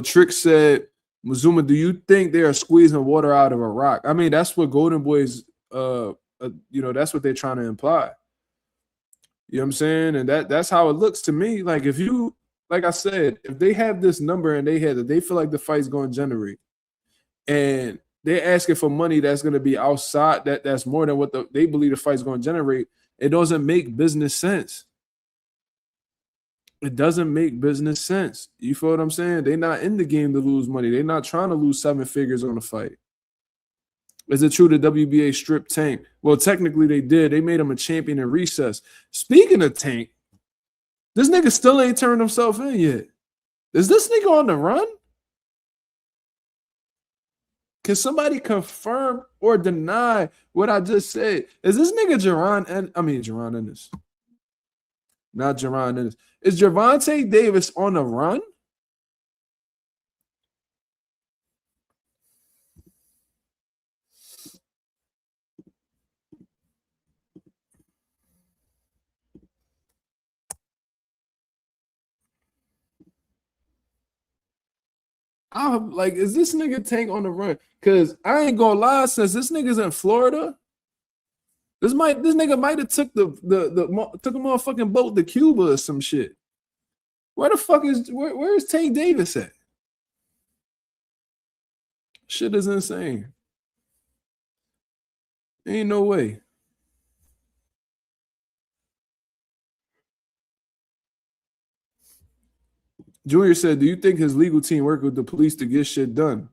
Speaker 1: Trick said, Mazuma, do you think they are squeezing water out of a rock? I mean, that's what Golden Boys, that's what they're trying to imply. You know what I'm saying? And that's how it looks to me. Like like I said, if they have this number in their head that they feel like the fight's going to generate, and they're asking for money that's going to be outside, that's more than what they believe the fight's going to generate, it doesn't make business sense. It doesn't make business sense. You feel what I'm saying? They're not in the game to lose money. They're not trying to lose 7 figures on a fight. Is it true that WBA stripped Tank? Well, technically they did. They made him a champion in recess. Speaking of Tank, this nigga still ain't turned himself in yet. Is this nigga on the run? Can somebody confirm or deny what I just said? Is this nigga Jaron Ennis? Not Jaron Ennis. Is Gervonta Davis on the run? I'm like, is this nigga Tank on the run? Because I ain't gonna lie, since this nigga's in Florida, this nigga might have took took a motherfucking boat to Cuba or some shit. Where the fuck where is Tank Davis at? Shit is insane. Ain't no way. Junior said, do you think his legal team work with the police to get shit done?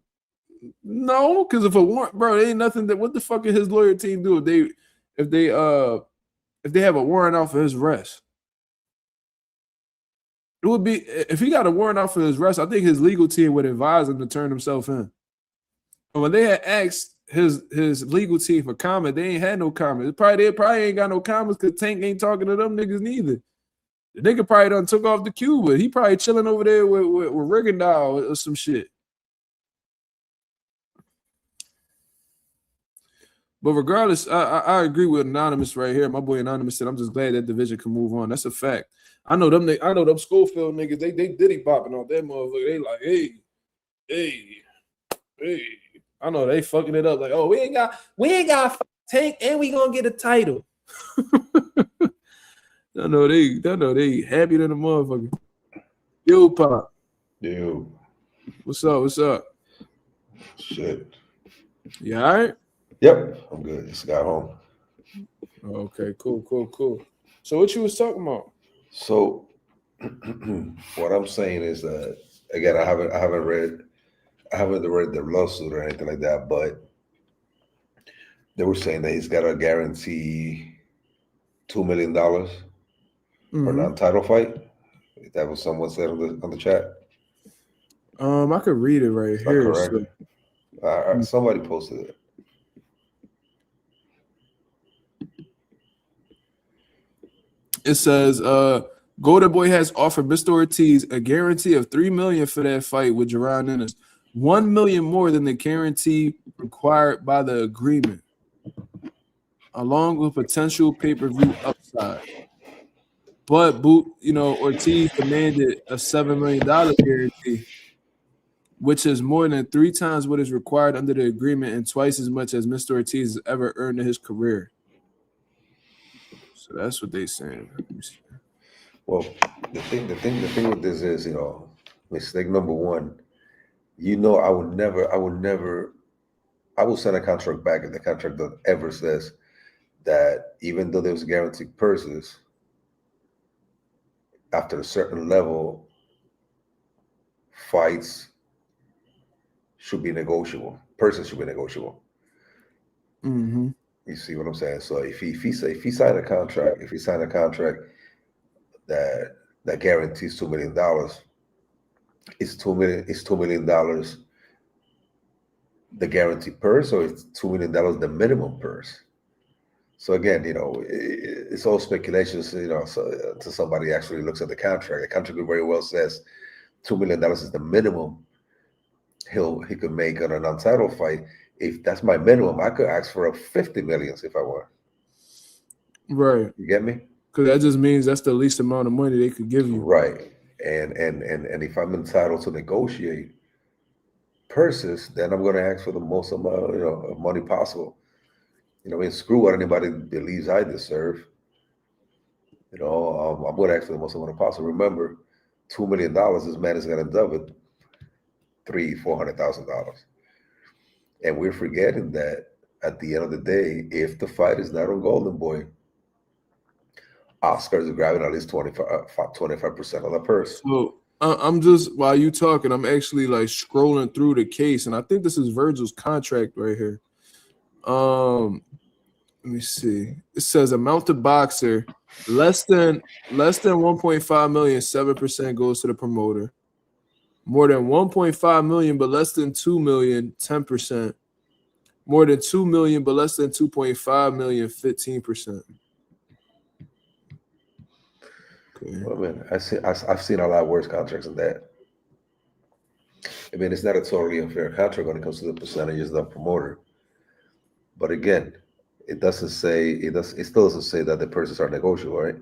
Speaker 1: No, because if a warrant, bro, there ain't nothing what the fuck can his lawyer team do if they have a warrant out for his arrest? It would be if he got a warrant out for his arrest, I think his legal team would advise him to turn himself in. But when they had asked his legal team for comment, they ain't had no comments. They probably ain't got no comments because Tank ain't talking to them niggas neither. The nigga probably done took off to Cuba. He probably chilling over there with Rigondeaux or some shit. But regardless, I agree with Anonymous right here. My boy Anonymous said, I'm just glad that division can move on. That's a fact. I know them Schofield niggas, they diddy bopping on that motherfucker. They like, hey. I know they fucking it up like, oh, we ain't got Tank and we gonna get a title. I know they happy than a motherfucker. Yo, Pop.
Speaker 4: Yo.
Speaker 1: What's up?
Speaker 4: Shit.
Speaker 1: You all right?
Speaker 4: Yep, I'm good. Just got home.
Speaker 1: Okay, cool. So what you was talking about?
Speaker 4: So what I'm saying is that again, I haven't read the lawsuit or anything like that, but they were saying that he's got to guarantee $2 million for a non-title fight. That was someone said on the chat.
Speaker 1: I could read it right here.
Speaker 4: So. Somebody posted it.
Speaker 1: It says Golden Boy has offered Mr. Ortiz a guarantee of $3 million for that fight with Jaron Ennis, $1 million more than the guarantee required by the agreement, along with potential pay-per-view upside. But Ortiz demanded a $7 million guarantee, which is more than 3 times what is required under the agreement and twice as much as Mr. Ortiz has ever earned in his career. So that's what they're saying.
Speaker 4: Well, the thing with this is, mistake number one. I will send a contract back if the contract ever says that even though there's guaranteed purses, after a certain level, fights should be negotiable. Purses should be negotiable.
Speaker 1: Mm-hmm.
Speaker 4: You see what I'm saying? So if he signed a contract, that guarantees $2 million, it's $2 million the guaranteed purse, or it's $2 million the minimum purse. So again, it's all speculations. So until somebody actually looks at the contract very well says $2 million is the minimum he could make on an untitled fight. If that's my minimum, I could ask for a $50 million if I want.
Speaker 1: Right.
Speaker 4: You get me?
Speaker 1: Because that just means that's the least amount of money they could give you.
Speaker 4: Right. And if I'm entitled to negotiate purses, then I'm going to ask for the most amount of money possible. Screw what anybody believes I deserve. I'm going to ask for the most amount possible. Remember, $2 million, this man is going to end up with $300,000-$400,000. And we're forgetting that at the end of the day, if the fight is not on Golden Boy, Oscar is grabbing at least 25% of the purse.
Speaker 1: So I'm just, while you talking, I'm actually like scrolling through the case, and I think this is Vergil's contract right here. Let me see. It says amount to boxer less than 1.5 million, 7% goes to the promoter. More than 1.5 million, but less than 2 million, 10%. More than 2 million, but less than 2.5 million, 15%. Okay.
Speaker 4: Well, man, I've seen a lot worse contracts than that. I mean, it's not a totally unfair contract when it comes to the percentages of the promoter. But again, it still doesn't say that the purses are negotiable, right?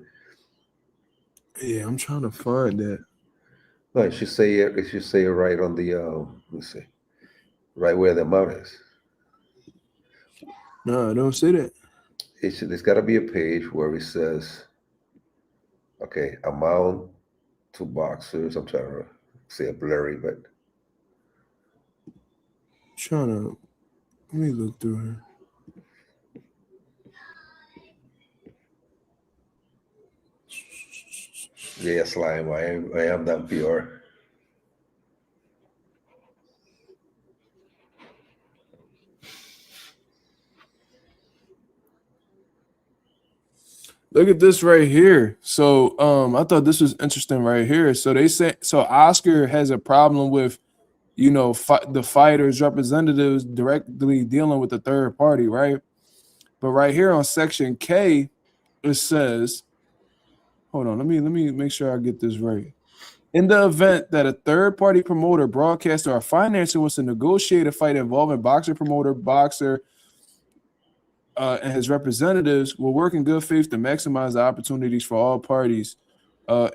Speaker 1: Yeah, I'm trying to find that.
Speaker 4: No, it should say it right on the let me see, right where the amount is.
Speaker 1: No, I don't see that.
Speaker 4: There's got to be a page where it says, okay, amount to boxers. I'm trying to say it blurry, but
Speaker 1: Let me look through here.
Speaker 4: yeah, slime. I am that PR.
Speaker 1: Look at this right here. So I thought this was interesting right here. So they say, so Oscar has a problem with, the fighters' representatives directly dealing with the third party, right? But right here on section K, it says, hold on, let me make sure I get this right. In the event that a third party promoter, broadcaster, or financier wants to negotiate a fight involving boxer, promoter, boxer, and his representatives will work in good faith to maximize the opportunities for all parties,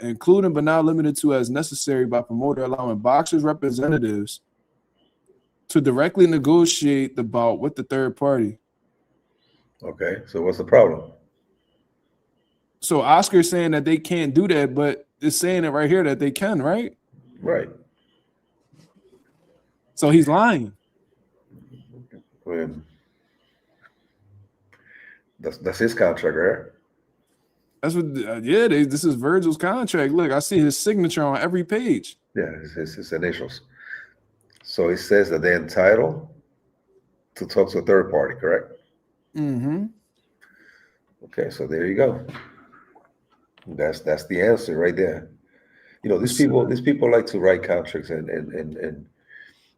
Speaker 1: including but not limited to as necessary by promoter, allowing boxers' representatives to directly negotiate the bout with the third party.
Speaker 4: Okay, so what's the problem?
Speaker 1: So Oscar's saying that they can't do that, but it's saying it right here that they can, right?
Speaker 4: Right.
Speaker 1: So he's lying.
Speaker 4: I mean, that's his contract, right?
Speaker 1: That's what. This is Vergil's contract. Look, I see his signature on every page.
Speaker 4: Yeah, his initials. So it says that they're entitled to talk to a third party, correct?
Speaker 1: Mm-hmm.
Speaker 4: Okay, so there you go. That's the answer right there. These people like to write contracts and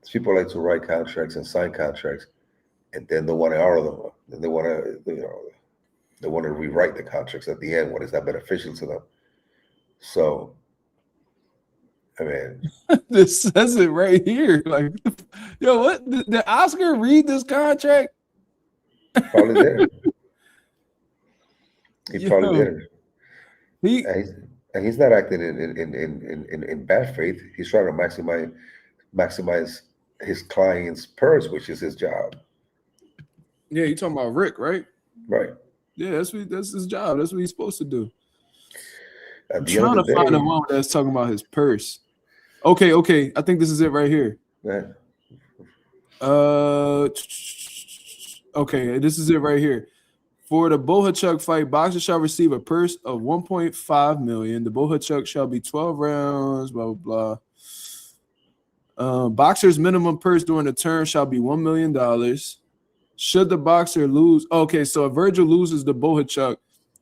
Speaker 4: these people like to write contracts and sign contracts, and then they want to honor them. Then they want to, they want to rewrite the contracts at the end when it's not beneficial to them. So, I mean,
Speaker 1: This says it right here. Like, yo, what? Did Oscar read this contract?
Speaker 4: probably did. He probably
Speaker 1: Yo,
Speaker 4: did.
Speaker 1: he
Speaker 4: And he's not acting in bad faith. He's trying to maximize his client's purse, which is his job.
Speaker 1: yeah, you talking about Rick, right?
Speaker 4: Right.
Speaker 1: Yeah, that's his job. That's what he's supposed to do.
Speaker 4: At
Speaker 1: I'm
Speaker 4: the end
Speaker 1: trying
Speaker 4: of
Speaker 1: to
Speaker 4: the
Speaker 1: find
Speaker 4: day,
Speaker 1: the one that's talking about his purse. Okay. I think this is it right here.
Speaker 4: man,
Speaker 1: Okay, this is it right here. For the Bohachuk fight, boxer shall receive a purse of 1.5 million. The Bohachuk shall be 12 rounds, blah blah blah. Boxer's minimum purse during the term shall be $1 million. Should the boxer lose, okay, so if Vergil loses the Bohachuk,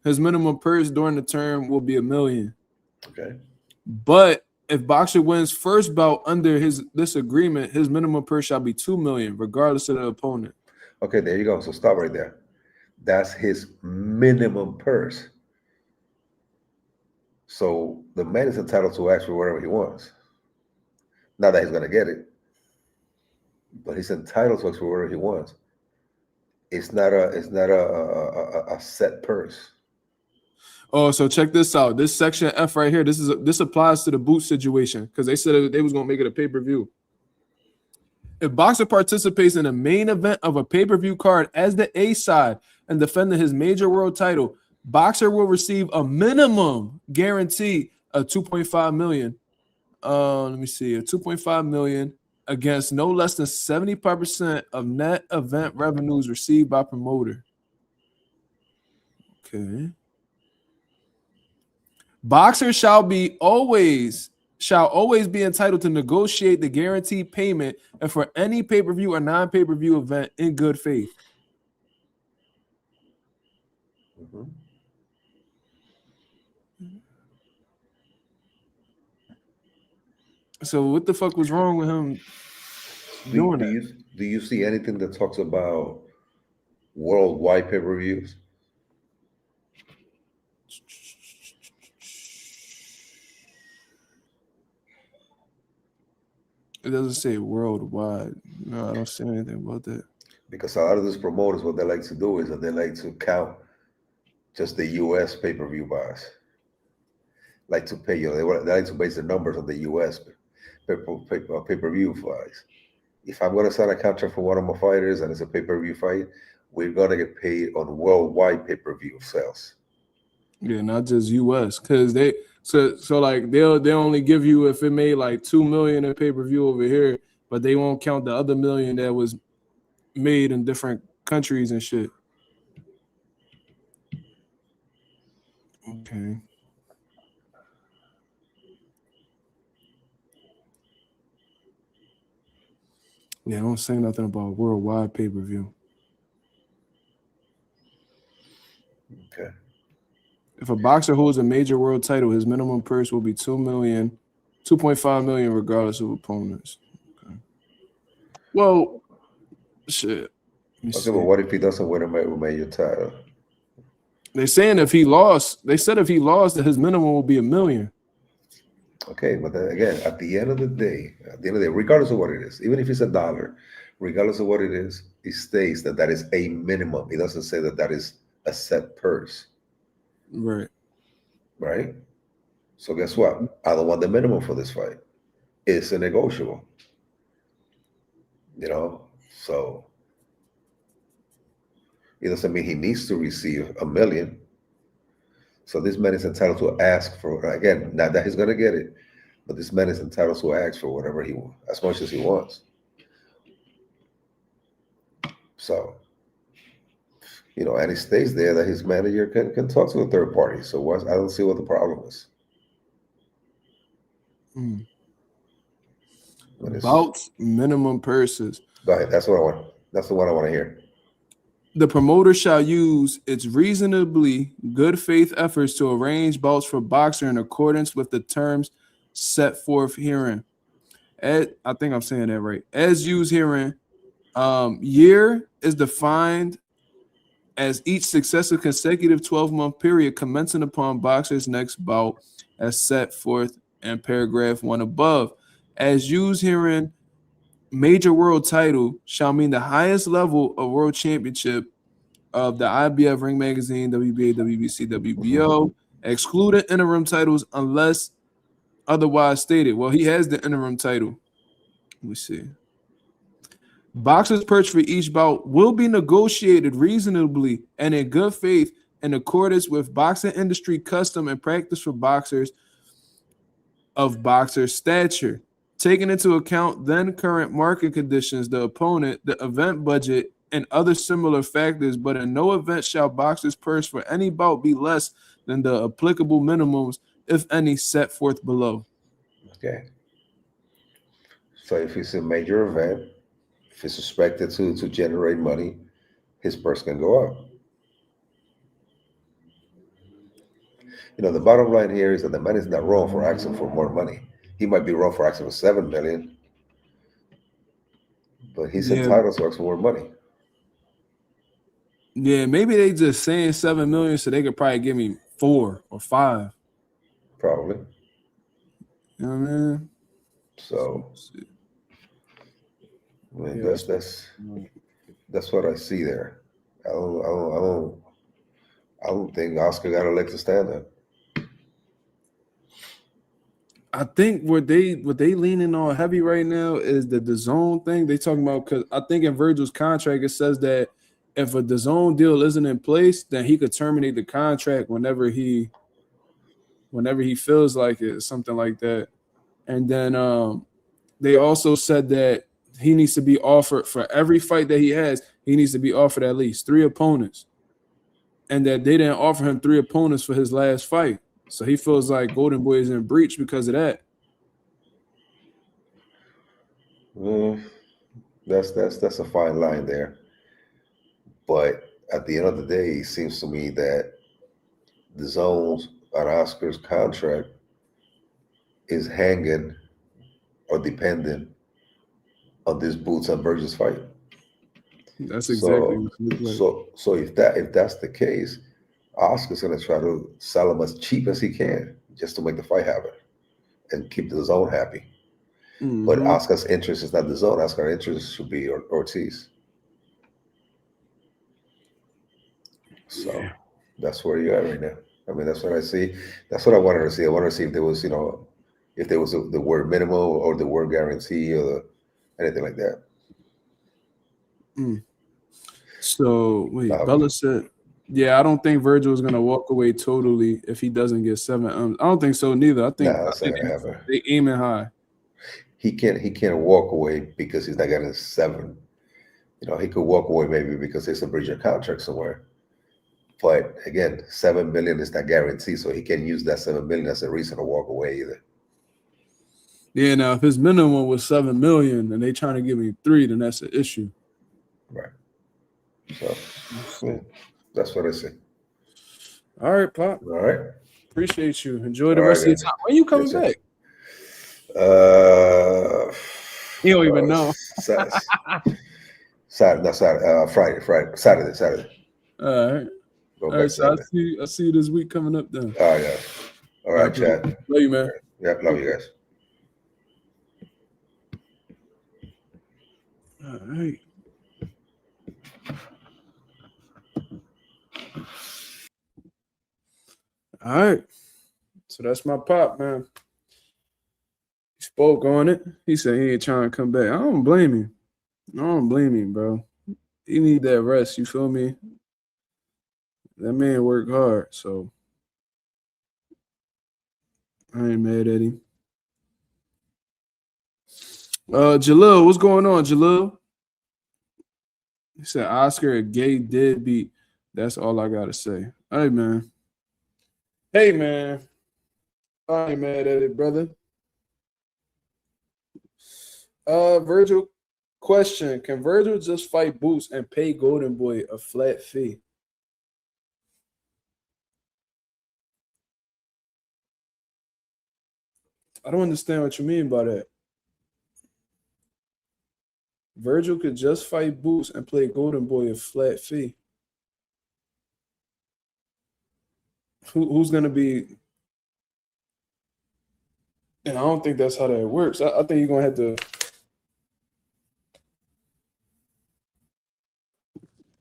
Speaker 1: his minimum purse during the term will be $1 million.
Speaker 4: okay.
Speaker 1: But if boxer wins first bout under this agreement, his minimum purse shall be $2 million, regardless of the opponent.
Speaker 4: Okay, there you go. So stop right there. That's his minimum purse. So the man is entitled to ask for whatever he wants. Not that he's going to get it, but he's entitled to ask for whatever he wants. It's not a set purse.
Speaker 1: Oh, so check this out. This section F right here, this applies to the boot situation because they said they was going to make it a pay-per-view. If boxer participates in a main event of a pay-per-view card as the A side and defending his major world title, boxer will receive a minimum guarantee of $2.5 million. Let me see, a $2.5 million against no less than 75% of net event revenues received by promoter. Okay. Boxer shall always be entitled to negotiate the guaranteed payment and for any pay-per-view or non-pay-per-view event in good faith.
Speaker 4: Mm-hmm.
Speaker 1: So what the fuck was wrong with him doing that?
Speaker 4: Do you see anything that talks about worldwide pay-per-views?
Speaker 1: It doesn't say worldwide. No, I don't see anything about that.
Speaker 4: Because a lot of these promoters, what they like to do is that they like to count just the U.S. pay-per-view buys. Like to pay, they like to base the numbers on the U.S. pay-per-view buys. If I'm going to sign a contract for one of my fighters and it's a pay-per-view fight, we're going to get paid on worldwide pay-per-view sales.
Speaker 1: Yeah, not just U.S. Because so like they'll only give you if it made like $2 million in pay-per-view over here, but they won't count the other $1 million that was made in different countries and shit. Okay. Yeah, don't say nothing about worldwide pay-per-view.
Speaker 4: Okay.
Speaker 1: If a boxer holds a major world title, his minimum purse will be $2.5 million, regardless of opponents. Okay. Well, shit.
Speaker 4: Okay, but what if he doesn't win a major title?
Speaker 1: They're saying if he lost, that his minimum will be $1 million.
Speaker 4: Okay, but then again, at the end of the day, regardless of what it is, even if it's $1, regardless of what it is, it states that is a minimum. It doesn't say that is a set purse.
Speaker 1: Right.
Speaker 4: Right? So guess what? I don't want the minimum for this fight. It's a negotiable. So it doesn't mean he needs to receive $1 million. So this man is entitled to ask for, again, not that he's going to get it, but this man is entitled to ask for whatever he wants, as much as he wants. So, and it stays there that his manager can talk to a third party. So I don't see what the problem is.
Speaker 1: About minimum purses.
Speaker 4: Go ahead. That's what I want. That's the one I want to hear.
Speaker 1: The promoter shall use its reasonably good faith efforts to arrange bouts for boxer in accordance with the terms set forth herein. I think I'm saying that right. As used herein, year is defined as each successive consecutive 12-month period commencing upon boxer's next bout as set forth in paragraph 1 above. As used herein, major world title shall mean the highest level of world championship of the IBF Ring Magazine, WBA, WBC, WBO, excluding interim titles unless otherwise stated. Well, he has the interim title. Let me see. Boxers' purse for each bout will be negotiated reasonably and in good faith in accordance with boxing industry custom and practice for boxers of boxer stature, taking into account then current market conditions, the opponent, the event budget, and other similar factors, but in no event shall boxers' purse for any bout be less than the applicable minimums, if any, set forth below.
Speaker 4: Okay. So if it's a major event, if it's expected to generate money, his purse can go up. You know, the bottom line here is that the man is not wrong for asking for more money. He might be wrong for asking for $7 million, but he's entitled to ask for more money.
Speaker 1: Yeah, maybe they just saying $7 million so they could probably give me 4 or 5.
Speaker 4: Probably.
Speaker 1: You know what I mean?
Speaker 4: So, I mean, that's what I see there. I don't think Oscar got a leg to stand on.
Speaker 1: I think what they leaning on heavy right now is the DAZN thing. They talking about, because I think in Virgil's contract it says that if a DAZN deal isn't in place, then he could terminate the contract whenever he feels like it, something like that. And then they also said that he needs to be offered for every fight that he has. He needs to be offered at least 3 opponents, and that they didn't offer him 3 opponents for his last fight. So he feels like Golden Boy is in breach because of that.
Speaker 4: That's a fine line there. But at the end of the day, it seems to me that the zones on Oscar's contract is hanging or dependent on this Boots and Burgess fight.
Speaker 1: That's exactly
Speaker 4: so if that's the case, Oscar's gonna try to sell him as cheap as he can just to make the fight happen and keep the zone happy. Mm-hmm. But Oscar's interest is not the zone. Oscar's interest should be Ortiz. So that's where you're at right now. I mean, that's what I see. That's what I wanted to see. I wanted to see if there was, if there was the word minimal or the word guarantee or anything like that.
Speaker 1: So wait, Bella said, yeah, I don't think Virgil is gonna walk away totally if he doesn't get 7. I don't think so neither. I think they aiming high.
Speaker 4: He can't walk away because he's not getting 7. He could walk away maybe because there's a breach of contract somewhere. But again, $7 million is not guaranteed, so he can't use that $7 million as a reason to walk away either.
Speaker 1: Yeah, now if his minimum was $7 million and they trying to give me 3, then that's an issue.
Speaker 4: Right. So that's what I say.
Speaker 1: All right, Pop.
Speaker 4: All right.
Speaker 1: Appreciate you. Enjoy the rest of your time. When are you coming back? You don't even know.
Speaker 4: Saturday.
Speaker 1: All right. All right, so I see you this week coming up then.
Speaker 4: Oh, yeah. All right, Chad.
Speaker 1: Love you, man.
Speaker 4: Yeah, love you guys.
Speaker 1: All right. All right. So that's my Pop, man. He spoke on it. He said he ain't trying to come back. I don't blame him. Bro. He need that rest, you feel me? That man worked hard, so I ain't mad at him. Jalil, what's going on, Jalil? He said Oscar a gay deadbeat. That's all I gotta say. Hey, man. I ain't mad at it, brother. Virgil, question: can Virgil just fight Boots and pay Golden Boy a flat fee? I don't understand what you mean by that. Virgil could just fight Boots and play Golden Boy a flat fee. who's going to be. And I don't think that's how that works. I think you're going to have to.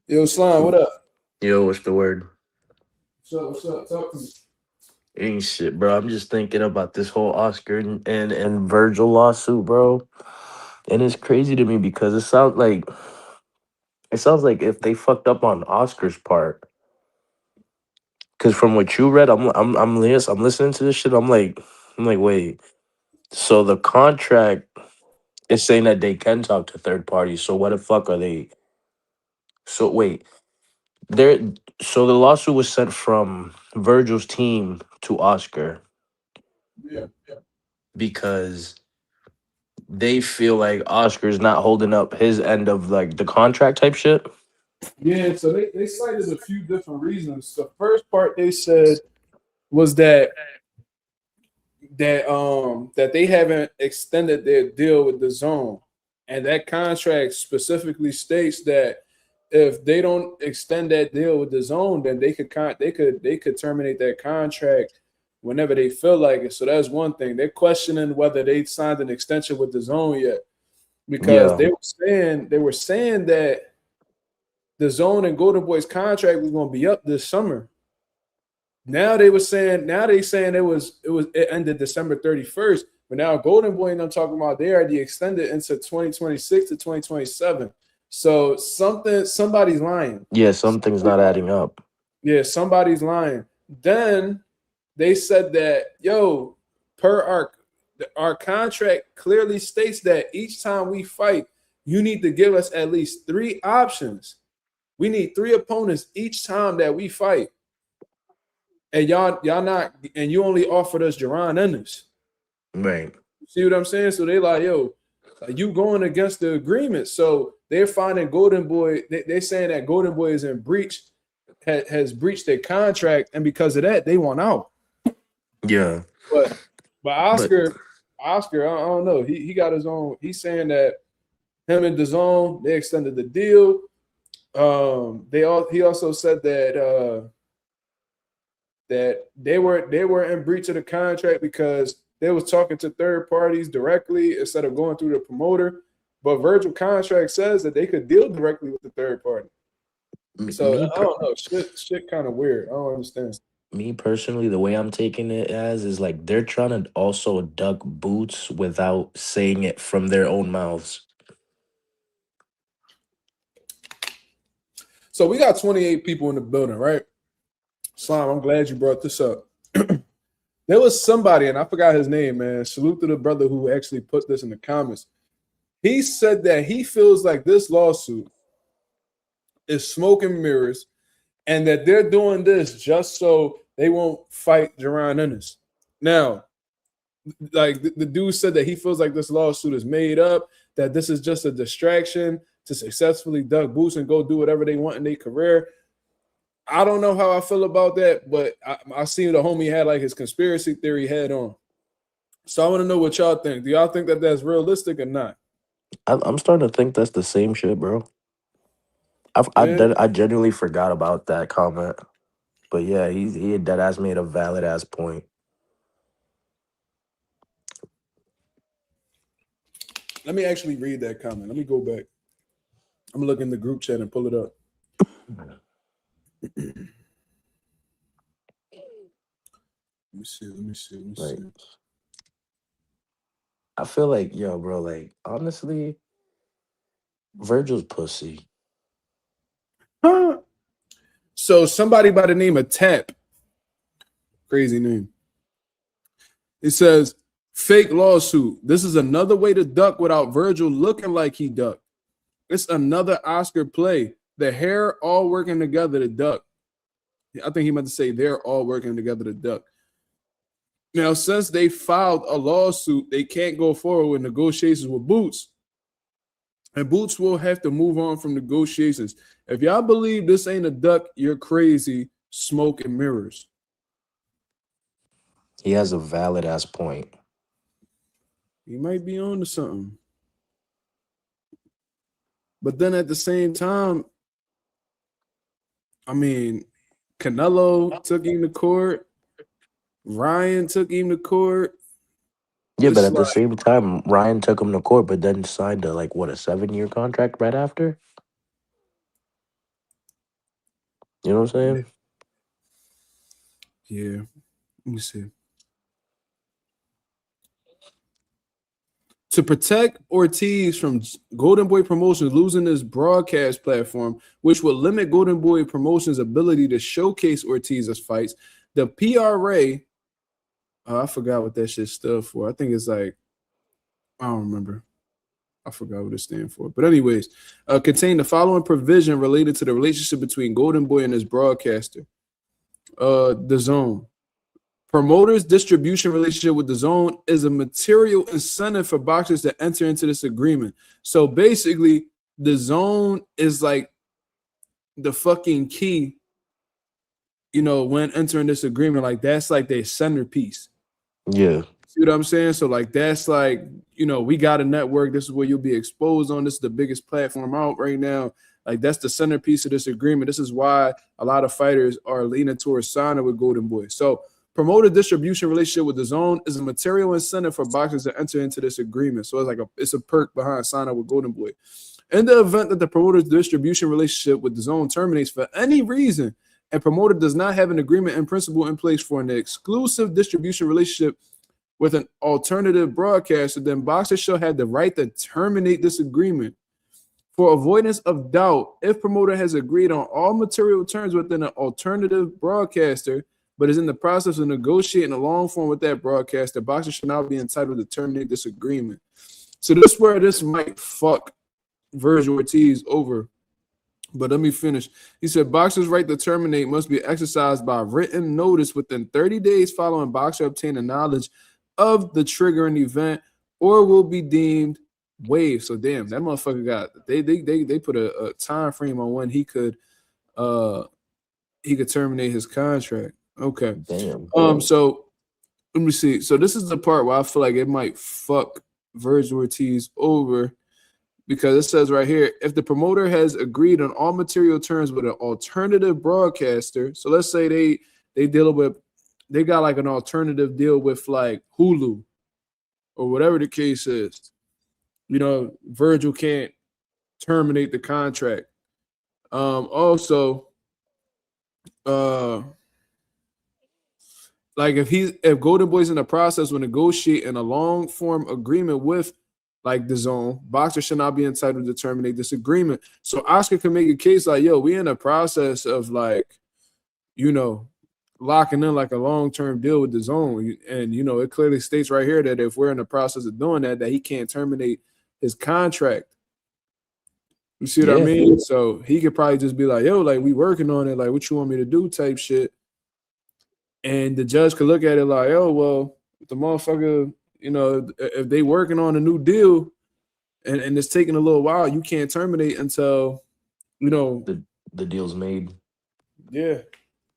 Speaker 1: Yo, Slime, what up?
Speaker 5: Yo, what's the word?
Speaker 1: What's up? Talk to me.
Speaker 5: Ain't shit, bro. I'm just thinking about this whole Oscar and Virgil lawsuit, bro. And it's crazy to me because it sounds like if they fucked up on Oscar's part. Because from what you read, I'm listening to this shit. I'm like, wait. So the contract is saying that they can talk to third parties. So what the fuck are they? So wait, there. So the lawsuit was sent from Virgil's team to Oscar
Speaker 1: Yeah.
Speaker 5: because they feel like Oscar's not holding up his end of like the contract type shit.
Speaker 1: Yeah, so they cited a few different reasons. The first part they said was that they haven't extended their deal with the zone, and that contract specifically states that if they don't extend that deal with the zone, then they could terminate that contract whenever they feel like it. So that's one thing. They're questioning whether they signed an extension with the zone yet, because
Speaker 5: Yeah.
Speaker 1: they were saying that the zone and Golden Boy's contract was going to be up this summer. Now they saying it ended December 31st, but now Golden Boy and I'm talking about they already extended into 2026 to 2027. So somebody's lying.
Speaker 5: Yeah, something's not adding up.
Speaker 1: Yeah, somebody's lying. Then they said that, yo, per our contract clearly states that each time we fight, you need to give us at least 3 options. We need 3 opponents each time that we fight. And y'all not, and you only offered us Jaron Ennis.
Speaker 5: Right.
Speaker 1: See what I'm saying? So they like, yo, you going against the agreement. So they're finding Golden Boy. They're saying that Golden Boy is in breach, has breached their contract, and because of that, they want out.
Speaker 5: Yeah.
Speaker 1: But Oscar, I don't know. He got his own. He's saying that him and DAZN, they extended the deal. He also said that that they were in breach of the contract because they was talking to third parties directly instead of going through the promoter. But Virgil contract says that they could deal directly with the third party. So I don't know. Shit kind of weird. I don't understand.
Speaker 5: Me personally, the way I'm taking it as is like they're trying to also duck Boots without saying it from their own mouths.
Speaker 1: So we got 28 people in the building, right? Slime, I'm glad you brought this up. There was somebody, and I forgot his name, man. Salute to the brother who actually put this in the comments. He said that he feels like this lawsuit is smoke and mirrors, and that they're doing this just so they won't fight Jaron Ennis. Now, like the dude said that he feels like this lawsuit is made up, that this is just a distraction to successfully duck Boots and go do whatever they want in their career. I don't know how I feel about that, but I seen the homie had like his conspiracy theory head on. So I want to know what y'all think. Do y'all think that that's realistic or not?
Speaker 5: I'm starting to think that's the same shit, bro. I genuinely forgot about that comment. But yeah, he dead ass made a valid ass point.
Speaker 1: Let me actually read that comment. Let me go back. I'm gonna look in the group chat and pull it up. Let me see.
Speaker 5: Like, I feel like, yo, bro, like, honestly, Virgil's pussy.
Speaker 1: So somebody by the name of Tap, crazy name. It says, fake lawsuit. This is another way to duck without Virgil looking like he ducked. It's another Oscar play. The hair all working together to duck. I think he meant to say they're all working together to duck. Now, since they filed a lawsuit, they can't go forward with negotiations with Boots. And Boots will have to move on from negotiations. If y'all believe this ain't a duck, you're crazy. Smoke and mirrors.
Speaker 5: He has a valid ass point.
Speaker 1: He might be on to something. But then at the same time, I mean, Canelo took him to court. Ryan took him to court.
Speaker 5: Yeah, but
Speaker 1: It's
Speaker 5: at the same time, Ryan took him to court, but then signed a 7-year contract right after. You know what I'm saying?
Speaker 1: Yeah. Let me see. To protect Ortiz from Golden Boy Promotions losing this broadcast platform, which would limit Golden Boy Promotions' ability to showcase Ortiz's fights, the PRA, I forgot what that shit stood for. I think it's like, I don't remember. I forgot what it stands for. But anyways, contain the following provision related to the relationship between Golden Boy and his broadcaster. The Zone. Promoters' distribution relationship with the Zone is a material incentive for boxers to enter into this agreement. So basically, the Zone is like the fucking key, when entering this agreement. Like, that's like their centerpiece.
Speaker 5: Yeah.
Speaker 1: See what I'm saying? So, like, that's like, we got a network. This is where you'll be exposed on. This is the biggest platform out right now. Like, that's the centerpiece of this agreement. This is why a lot of fighters are leaning towards signing with Golden Boy. So, promoter distribution relationship with the Zone is a material incentive for boxers to enter into this agreement. So it's a perk behind signing with Golden Boy. In the event that the promoter's distribution relationship with the Zone terminates for any reason, and promoter does not have an agreement in principle in place for an exclusive distribution relationship with an alternative broadcaster, then boxers shall have the right to terminate this agreement. For avoidance of doubt, if promoter has agreed on all material terms within an alternative broadcaster, but is in the process of negotiating a long form with that broadcaster, boxers should now be entitled to terminate this agreement. So this is where this might fuck Vergil Ortiz over. But let me finish. He said, boxers' right to terminate must be exercised by written notice within 30 days following boxer obtaining knowledge of the triggering event, or will be deemed waived. So damn, that motherfucker got they put a time frame on when he could terminate his contract. Okay.
Speaker 5: Damn.
Speaker 1: So let me see. So this is the part where I feel like it might fuck Vergil Ortiz over, because it says right here, if the promoter has agreed on all material terms with an alternative broadcaster. So let's say they got like an alternative deal with like Hulu or whatever the case is. Vergil can't terminate the contract. Also, like if Golden Boy's in the process of negotiating a long form agreement with like the Zone, boxers should not be entitled to terminate this agreement. So Oscar can make a case like, yo, we in a process of like, locking in like a long-term deal with the Zone. And it clearly states right here that if we're in the process of doing that he can't terminate his contract. You see what I mean? So he could probably just be like, yo, like we working on it, like what you want me to do type shit. And the judge could look at it like, oh, well, the motherfucker, if they working on a new deal and it's taking a little while, you can't terminate until,
Speaker 5: the deal's made.
Speaker 1: Yeah.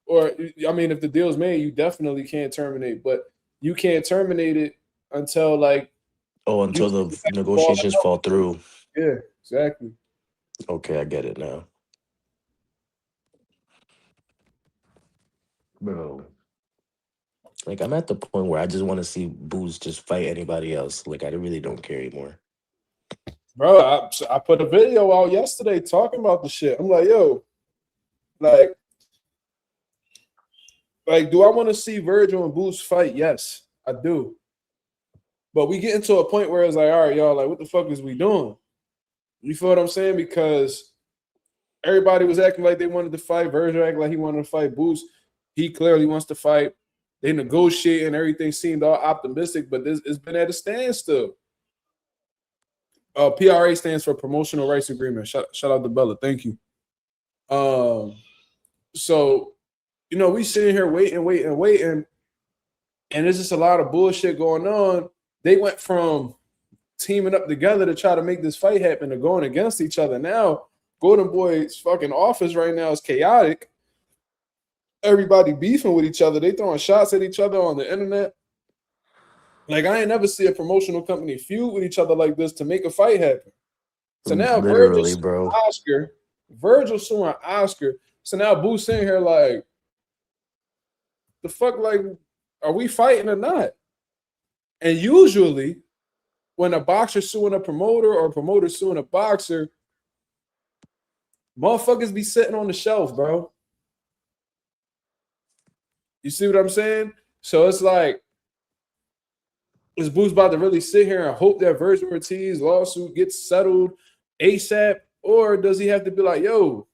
Speaker 1: Or, I mean, if the deal's made, you definitely can't terminate. But you can't terminate it until, like...
Speaker 5: until the negotiations fall through.
Speaker 1: Yeah, exactly.
Speaker 5: Okay, I get it now. Bro. Like, I'm at the point where I just want to see Boots just fight anybody else. Like, I really don't care anymore.
Speaker 1: Bro, I put a video out yesterday talking about the shit. I'm like, yo, like, do I want to see Vergil and Boots fight? Yes, I do. But we get into a point where it's like, all right, y'all, like, what the fuck is we doing? You feel what I'm saying? Because everybody was acting like they wanted to fight. Vergil acting like he wanted to fight Boots. He clearly wants to fight. They negotiate and everything seemed all optimistic, but it's been at a standstill. PRA stands for Promotional Rights Agreement. Shout out to Bella. Thank you. So, we sitting here waiting, and there's just a lot of bullshit going on. They went from teaming up together to try to make this fight happen to going against each other. Now, Golden Boy's fucking office right now is chaotic. Everybody beefing with each other. They throwing shots at each other on the internet. Like, I ain't never see a promotional company feud with each other like this to make a fight happen. So now
Speaker 5: Literally, bro.
Speaker 1: Vergil suing Oscar. So now Boo's sitting here like, The fuck, like, are we fighting or not? And usually, when a boxer suing a promoter or a promoter suing a boxer, motherfuckers be sitting on the shelf, bro. You see what I'm saying? So it's like, is Boots about to really sit here and hope that Vergil Ortiz lawsuit gets settled ASAP? Or does he have to be like, yo,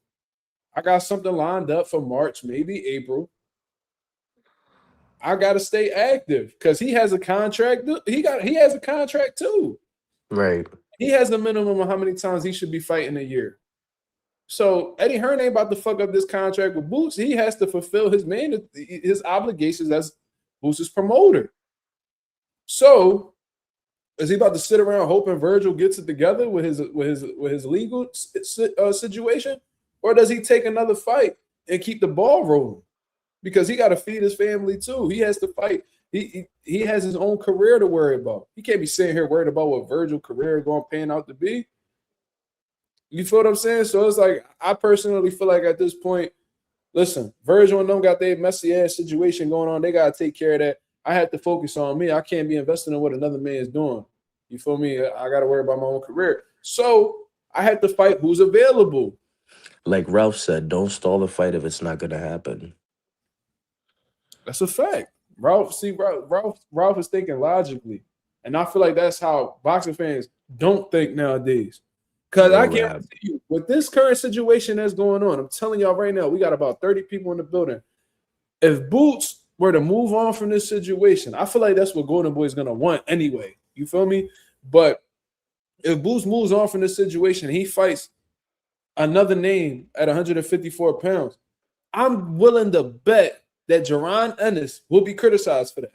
Speaker 1: I got something lined up for March, maybe April. I gotta stay active because he has a contract. He has a contract too.
Speaker 5: Right.
Speaker 1: He has a minimum of how many times he should be fighting a year. So Eddie Hearn ain't about to fuck up this contract with Boots. He has to fulfill his obligations as Boots' promoter. So is he about to sit around hoping Vergil gets it together with his legal situation, or does he take another fight and keep the ball rolling? Because he got to feed his family too. He has to fight. He has his own career to worry about. He can't be sitting here worried about what Vergil's career is going to pan out to be. You feel what I'm saying? So it's like, I personally feel like at this point, listen, Vergil and them got their messy ass situation going on. They got to take care of that. I had to focus on me. I can't be investing in what another man is doing. You feel me? I got to worry about my own career. So I had to fight who's available.
Speaker 5: Like Ralph said, don't stall the fight if it's not going to happen.
Speaker 1: That's a fact. Ralph is thinking logically. And I feel like that's how boxing fans don't think nowadays. Because I guarantee you, with this current situation that's going on, I'm telling y'all right now, we got about 30 people in the building. If Boots were to move on from this situation, I feel like that's what Golden Boy is going to want anyway. You feel me? But if Boots moves on from this situation, he fights another name at 154 pounds, I'm willing to bet that Jaron Ennis will be criticized for that.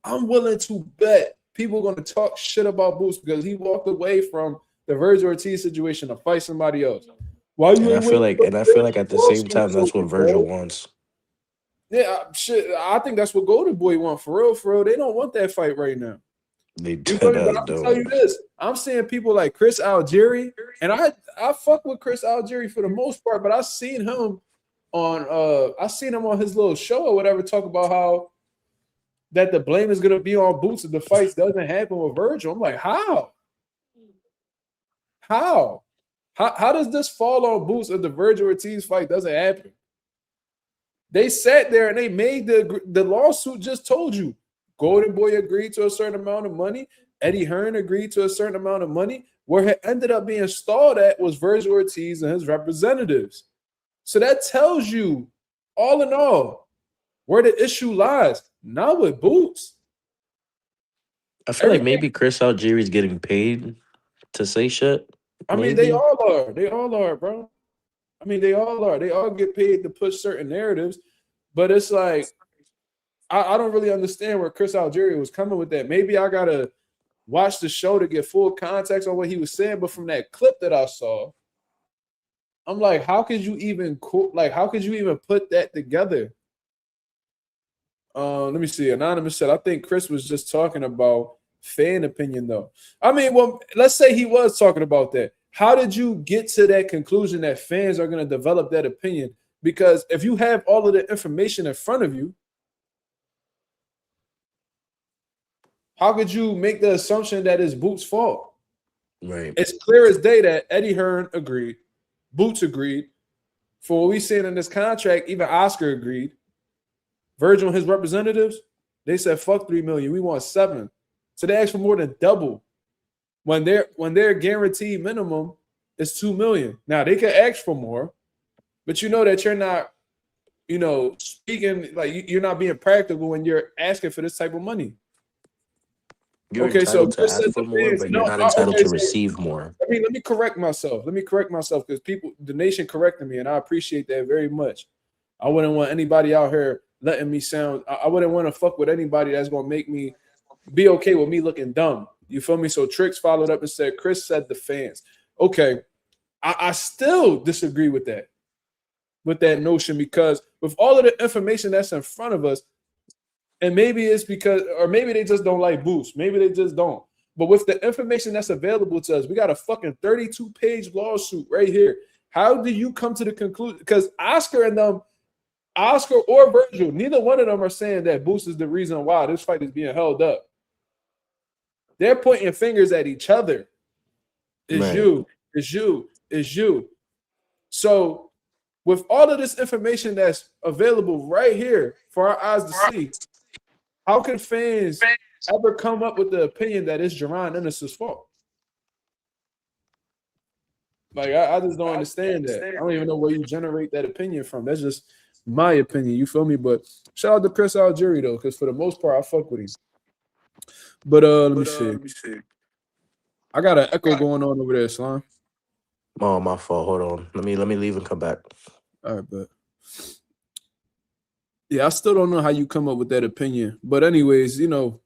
Speaker 1: I'm willing to bet people are going to talk shit about Boots because he walked away from the Vergil Ortiz situation to fight somebody else. Why you?
Speaker 5: And I feel like at the same time, that's what Vergil wants.
Speaker 1: Yeah, shit. I think that's what Golden Boy want for real. For real, they don't want that fight right now.
Speaker 5: They
Speaker 1: but I'll tell you this: I'm seeing people like Chris Algieri, and I fuck with Chris Algieri for the most part, but I seen him on his little show or whatever talk about how that the blame is gonna be on Boots if the fight doesn't happen with Vergil. I'm like, how? How does this fall on Boots if the Vergil Ortiz fight doesn't happen? They sat there and they made the lawsuit. Just told you, Golden Boy agreed to a certain amount of money. Eddie Hearn agreed to a certain amount of money. Where it ended up being stalled at was Vergil Ortiz and his representatives. So that tells you, all in all, where the issue lies. Not with Boots.
Speaker 5: I feel like maybe Chris Algieri's getting paid to say shit.
Speaker 1: I mean, they all are. They all are, bro. I mean, they all are. They all get paid to push certain narratives. But it's like, I don't really understand where Chris Algieri was coming with that. Maybe I got to watch the show to get full context on what he was saying. But from that clip that I saw, I'm like, how could you even put that together? Let me see. Anonymous said, I think Chris was just talking about fan opinion, though. I mean, well, let's say he was talking about that. How did you get to that conclusion that fans are going to develop that opinion? Because if you have all of the information in front of you, how could you make the assumption that it's Boots' fault?
Speaker 5: Right.
Speaker 1: It's clear as day that Eddie Hearn agreed. Boots agreed. For what we said in this contract, even Oscar agreed. Vergil and his representatives, they said, fuck $3 million. We want $7 million. So they asked for more than double. When their guaranteed minimum is $2 million. Now they can ask for more, but you know that you're not, speaking like you're not being practical when you're asking for this type of money.
Speaker 5: You're entitled to ask for more, but you're not entitled to receive more.
Speaker 1: Let me correct myself. Because the nation corrected me, and I appreciate that very much. I wouldn't want anybody out here letting me sound. I wouldn't want to fuck with anybody that's gonna make me be okay with me looking dumb. You feel me? So Trix followed up and said, Chris said the fans. Okay, I still disagree with that notion, because with all of the information that's in front of us, and maybe it's because, or maybe they just don't like Boost. Maybe they just don't. But with the information that's available to us, we got a fucking 32-page lawsuit right here. How do you come to the conclusion? Because Oscar and them, Oscar or Virgil, neither one of them are saying that Boots is the reason why this fight is being held up. They're pointing fingers at each other. It's
Speaker 5: Right.
Speaker 1: you. It's you. It's you. So, with all of this information that's available right here for our eyes to see, how can fans ever come up with the opinion that it's Jaron Ennis's fault? Like, I just don't understand that. I don't even know where you generate that opinion from. That's just my opinion. You feel me? But shout out to Chris Algieri, though, because for the most part, I fuck with him. But let me see. I got an echo going on over there, Slime.
Speaker 5: Oh, my fault. Hold on. Let me leave and come back.
Speaker 1: All right, but yeah, I still don't know how you come up with that opinion. But anyways, you know,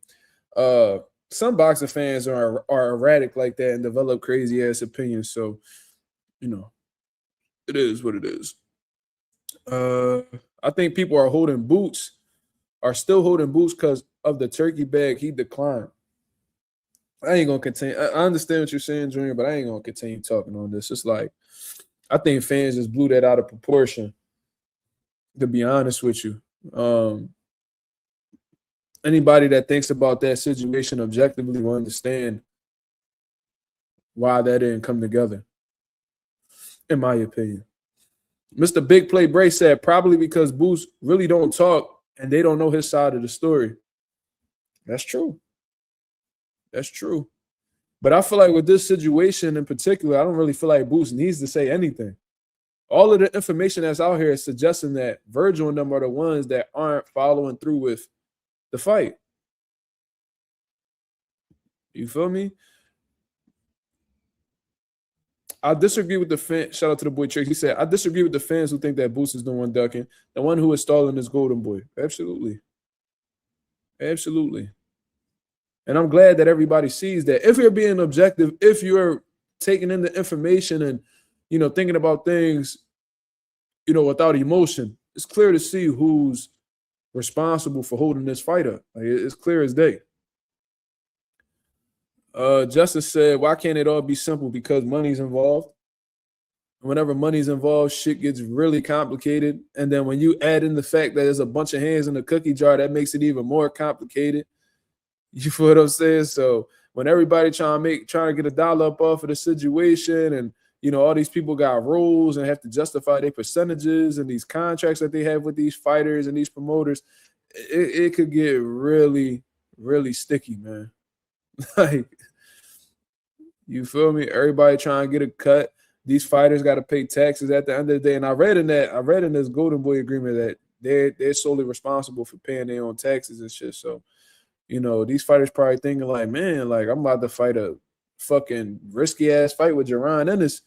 Speaker 1: some boxing fans are erratic like that and develop crazy ass opinions. So, you know, it is what it is. I think people are still holding Boots because of the turkey bag he declined. I ain't gonna continue. I understand what you're saying, Junior, but I ain't gonna continue talking on this. It's like I think fans just blew that out of proportion. To be honest with you, anybody that thinks about that situation objectively will understand why that didn't come together. In my opinion, Mr. Big Play Bray said probably because Boots really don't talk and they don't know his side of the story. That's true. That's true. But I feel like with this situation in particular, I don't really feel like Boots needs to say anything. All of the information that's out here is suggesting that Virgil and them are the ones that aren't following through with the fight. You feel me? I disagree with the fan. Shout out to the boy Trick. He said, I disagree with the fans who think that Boots is the one ducking. The one who is stalling is Golden Boy. Absolutely. Absolutely. And I'm glad that everybody sees that. If you're being objective, if you're taking in the information and, you know, thinking about things, you know, without emotion, it's clear to see who's responsible for holding this fight up. Like, it's clear as day. Justice said, why can't it all be simple? Because money's involved. Whenever money's involved, shit gets really complicated. And then when you add in the fact that there's a bunch of hands in the cookie jar, that makes it even more complicated. You feel what I'm saying? So when everybody trying to get a dollar up off of the situation, and you know all these people got roles and have to justify their percentages and these contracts that they have with these fighters and these promoters, it could get really, really sticky, man. Like, you feel me? Everybody trying to get a cut. These fighters got to pay taxes at the end of the day. And I read in this Golden Boy agreement that they're solely responsible for paying their own taxes and shit. So, you know, these fighters probably thinking like, man, like I'm about to fight a fucking risky ass fight with Jaron Ennis,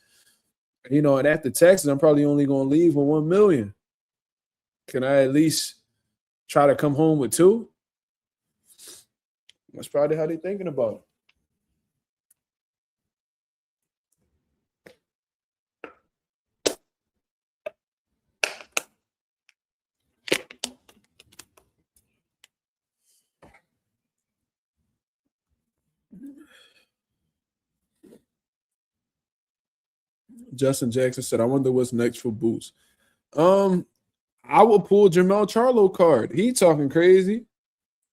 Speaker 1: you know, and after taxes, I'm probably only going to leave with $1 million. Can I at least try to come home with $2 million? That's probably how they're thinking about it. Justin Jackson said, I wonder what's next for Boots. I will pull Jermell Charlo card. He talking crazy.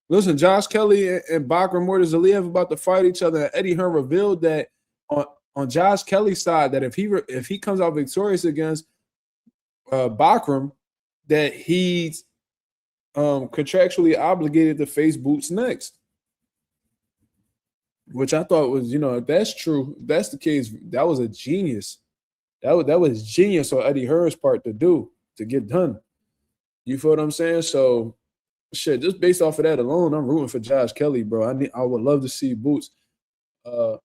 Speaker 1: Listen, Josh Kelly and Bakram Murtazaliev about to fight each other. Eddie Hearn revealed that on Josh Kelly's side, that if he comes out victorious against Bakram, that he's contractually obligated to face Boots next. Which I thought was, you know, if that's true, if that's the case, that was a genius. That was genius on Eddie Hearn's part to get done. You feel what I'm saying? So, shit, just based off of that alone, I'm rooting for Josh Kelly, bro. I would love to see Boots. But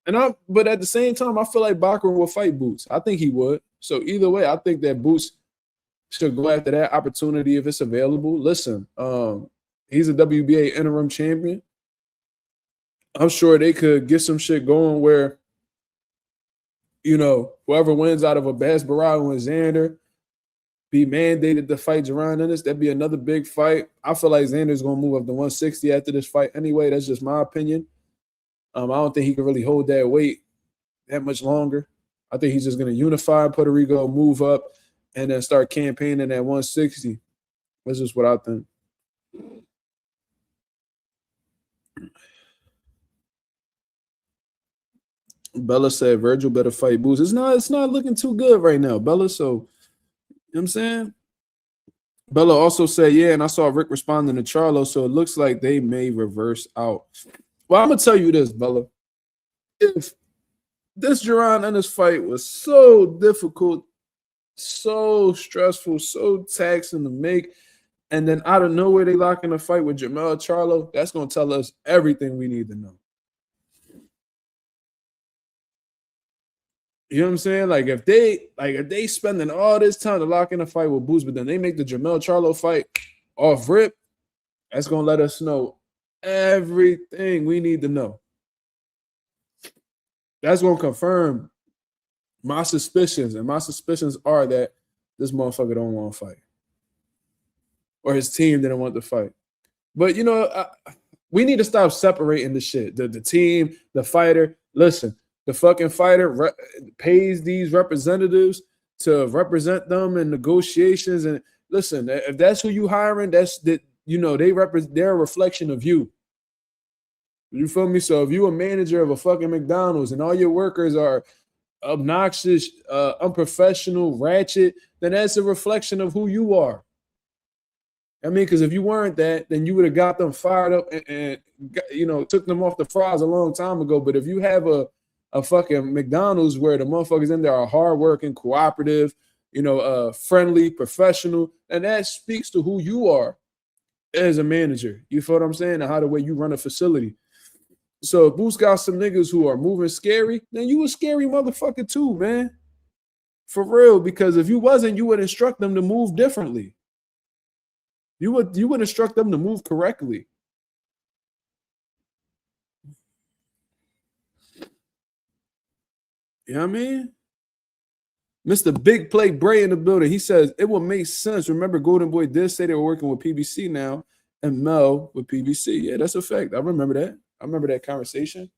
Speaker 1: at the same time, I feel like Bakram will fight Boots. I think he would. So either way, I think that Boots should go after that opportunity if it's available. Listen, he's a WBA interim champion. I'm sure they could get some shit going where, you know, whoever wins out of a Bas Barao and Xander be mandated to fight Jaron Ennis. That'd be another big fight. I feel like Xander's going to move up to 160 after this fight anyway. That's just my opinion. I don't think he can really hold that weight that much longer. I think he's just going to unify Puerto Rico, move up, and then start campaigning at 160. That's just what I think. Bella said Vergil better fight Boots. It's not looking too good right now, Bella. So, you know what I'm saying? Bella also said, yeah, and I saw Rick responding to Charlo, so it looks like they may reverse out. Well, I'm gonna tell you this, Bella. If this Jaron Ennis fight was so difficult, so stressful, so taxing to make, and then out of nowhere they lock in a fight with Jermell Charlo, that's gonna tell us everything we need to know. You know what I'm saying? Like if they spending all this time to lock in a fight with Boots, but then they make the Jermell Charlo fight off rip, that's gonna let us know everything we need to know. That's gonna confirm my suspicions, and my suspicions are that this motherfucker don't want to fight, or his team didn't want to fight. But you know, we need to stop separating the shit. The team, the fighter. Listen. The fucking fighter pays these representatives to represent them in negotiations. And listen, if that's who you hiring, they're a reflection of you. You feel me? So if you a manager of a fucking McDonald's and all your workers are obnoxious, unprofessional, ratchet, then that's a reflection of who you are. I mean, because if you weren't that, then you would have got them fired up and took them off the fries a long time ago. But if you have a fucking McDonald's where the motherfuckers in there are hardworking, cooperative, friendly, professional, and that speaks to who you are as a manager. You feel what I'm saying? And how the way you run a facility. So if Boots got some niggas who are moving scary, then you a scary motherfucker too, man. For real, because if you wasn't, you would instruct them to move differently. You would instruct them to move correctly. You know what I mean? Mr. Big Play Bray in the building. He says it would make sense. Remember, Golden Boy did say they were working with PBC now, and Mel with PBC. Yeah, that's a fact. I remember that. I remember that conversation.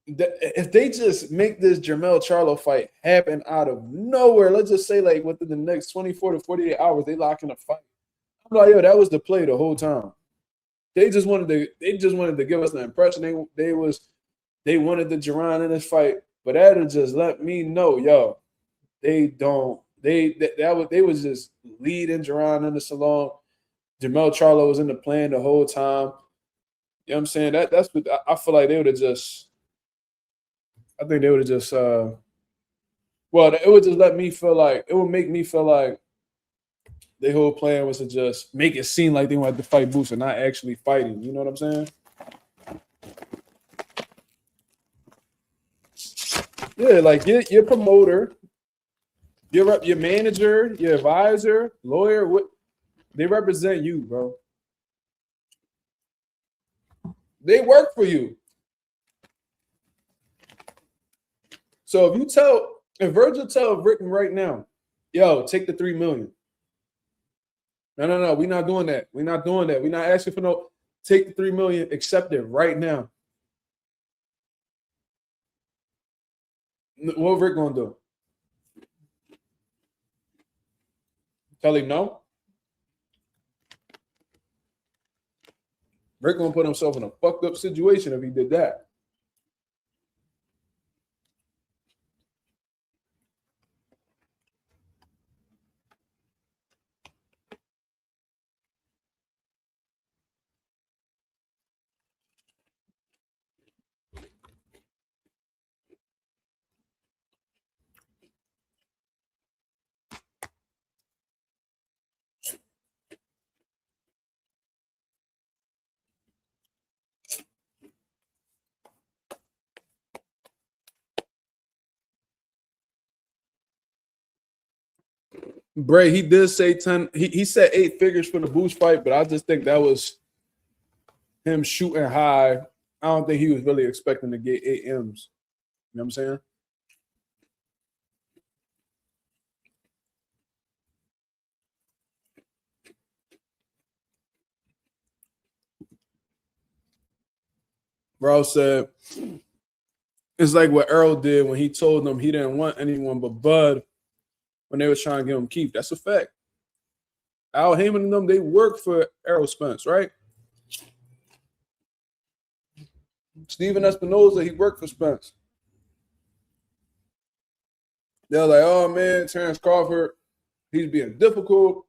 Speaker 1: If they just make this Jermell Charlo fight happen out of nowhere, let's just say like within the next 24 to 48 hours, they lock in a fight. I'm like, yo, that was the play the whole time. They just wanted to give us the impression they wanted the Jaron in this fight, but that'll just let me know, yo, they was just leading Jaron in the salon. Jermell Charlo was in the plan the whole time. You know what I'm saying? That's what I feel like they would have just. I think they would have just. It would just let me feel like it would make me feel like their whole plan was to just make it seem like they wanted to fight Boots and not actually fighting. You know what I'm saying? Yeah, like your promoter, your manager, your advisor, lawyer, they represent you, bro. They work for you. So if Vergil tell Rick right now, yo, take the $3 million. No, we're not doing that. We're not doing that. We're not asking for no. Take the $3 million, accept it right now. What Rick gonna do? Tell him no? Rick gonna put himself in a fucked up situation if he did that. Bray, he did say 10. He said 8 figures for the Boots fight, but I just think that was him shooting high. I don't think he was really expecting to get 8 M's. You know what I'm saying? Bro said it's like what Earl did when he told them he didn't want anyone but Bud when they were trying to give him Keith. That's a fact. Al Heyman and them, they work for Errol Spence, right? Steven Espinoza, he worked for Spence. They're like, oh man, Terrence Crawford, he's being difficult.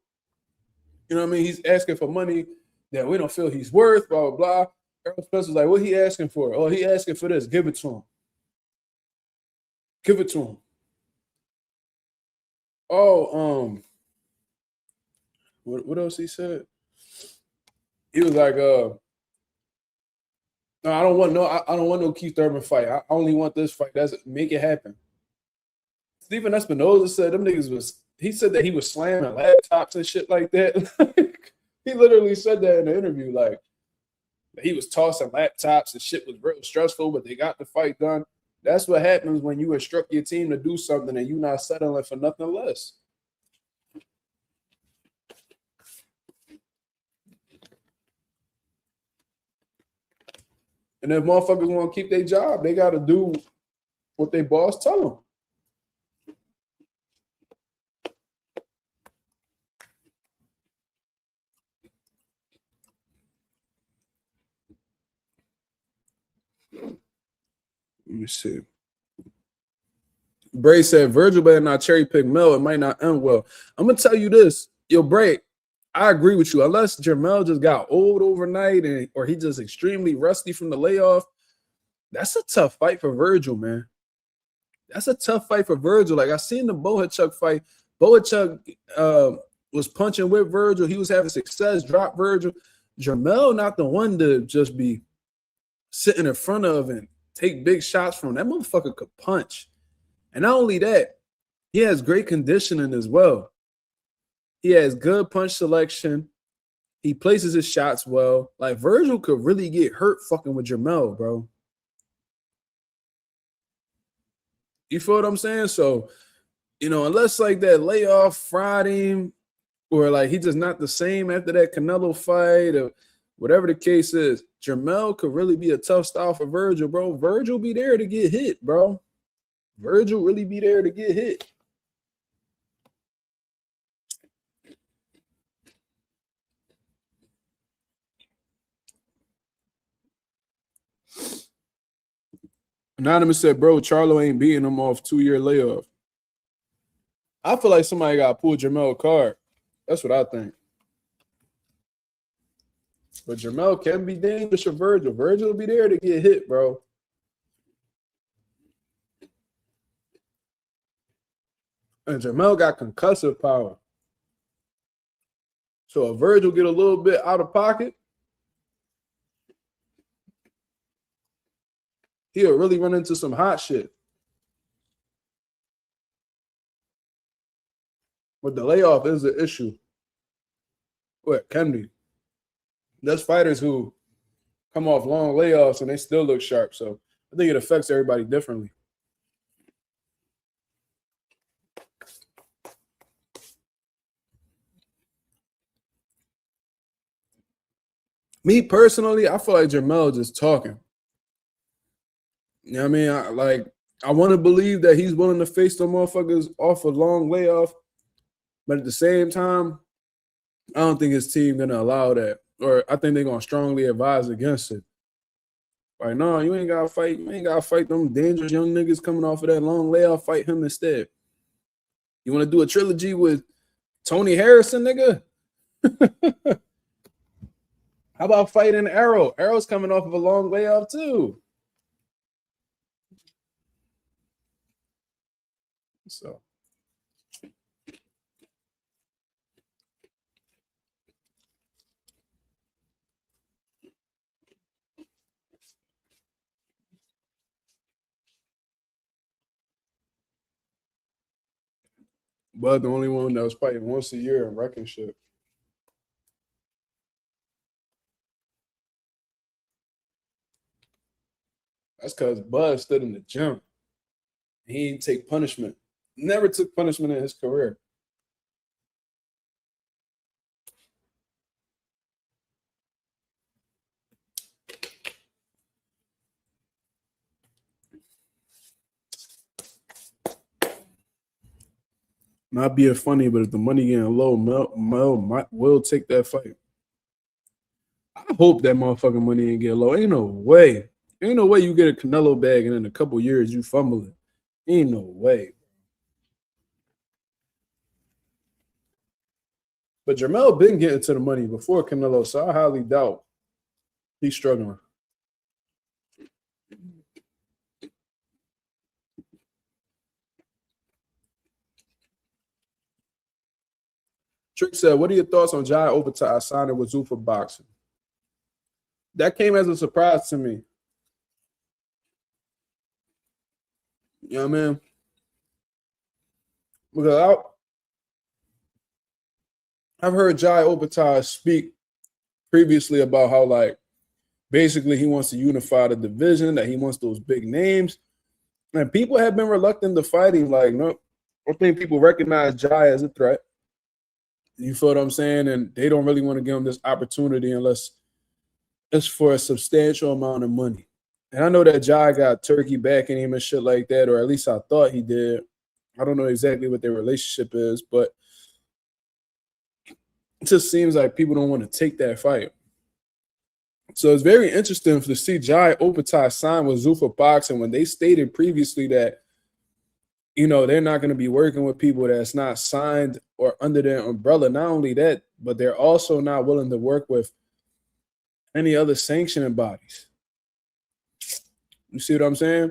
Speaker 1: You know what I mean? He's asking for money that we don't feel he's worth, blah, blah, blah. Errol Spence was like, what he asking for? Oh, he asking for this. Give it to him. Give it to him. Oh, what else he said? He was like, no, I don't want no Keith Thurman fight. I only want this fight. That's make it happen. Steven Espinoza said them niggas he said that he was slamming laptops and shit like that. He literally said that in the interview, like he was tossing laptops and shit was real stressful, but they got the fight done. That's what happens when you instruct your team to do something and you're not settling for nothing less. And if motherfuckers want to keep their job, they got to do what their boss tell them. Let me see. Bray said, Virgil better not cherry pick Mel. It might not end well. I'm going to tell you this. Yo, Bray, I agree with you. Unless Jermell just got old overnight or he just extremely rusty from the layoff, that's a tough fight for Virgil, man. That's a tough fight for Virgil. Like, I seen the Bohachuk fight. Bohachuk was punching with Virgil. He was having success, drop Virgil. Jermell not the one to just be sitting in front of and take big shots from. That motherfucker could punch. And not only that, he has great conditioning as well. He has good punch selection. He places his shots well. Like, Virgil could really get hurt fucking with Jermell, bro. You feel what I'm saying? So, you know, unless like that layoff fried him or like he just not the same after that Canelo fight or whatever the case is, Jermell could really be a tough style for Virgil, bro. Virgil be there to get hit, bro. Virgil really be there to get hit. Anonymous said, bro, Charlo ain't beating him off 2-year layoff. I feel like somebody got to pull Jermell card. That's what I think. But Jermell can be dangerous for Virgil. Virgil will be there to get hit, bro. And Jermell got concussive power. So if Virgil get a little bit out of pocket, he'll really run into some hot shit. But the layoff is the issue. What can be? There's fighters who come off long layoffs and they still look sharp. So I think it affects everybody differently. Me personally, I feel like Jermell just talking. You know what I mean? I want to believe that he's willing to face them motherfuckers off a long layoff. But at the same time, I don't think his team going to allow that. Or I think they're going to strongly advise against it. Like, no, you ain't got to fight. You ain't got to fight them dangerous young niggas coming off of that long layoff. Fight him instead. You want to do a trilogy with Tony Harrison, nigga? How about fighting Arrow? Arrow's coming off of a long layoff too. So. But the only one that was fighting once a year in wrecking shit. That's because Bud stood in the gym. He didn't take punishment. Never took punishment in his career. Not being funny, but if the money getting low, Mel will take that fight. I hope that motherfucking money ain't get low. Ain't no way. Ain't no way you get a Canelo bag and in a couple years you fumble it. Ain't no way. But Jermell been getting to the money before Canelo, so I highly doubt he's struggling. Trick said, what are your thoughts on Jai Overtime signing with Zuffa Boxing? That came as a surprise to me. You know what I mean? Because I've heard Jai Overtime speak previously about how, like, basically he wants to unify the division, that he wants those big names. And people have been reluctant to fight him. Like, no, I think people recognize Jai as a threat. You feel what I'm saying? And they don't really want to give him this opportunity unless it's for a substantial amount of money. And I know that Jai got Turkey backing him and shit like that, or at least I thought he did. I don't know exactly what their relationship is, but it just seems like people don't want to take that fight. So it's very interesting to see Jai Overtime sign with Zuffa Boxing when they stated previously that, you know, they're not going to be working with people that's not signed or under their umbrella. Not only that, but they're also not willing to work with any other sanctioning bodies. You see what I'm saying?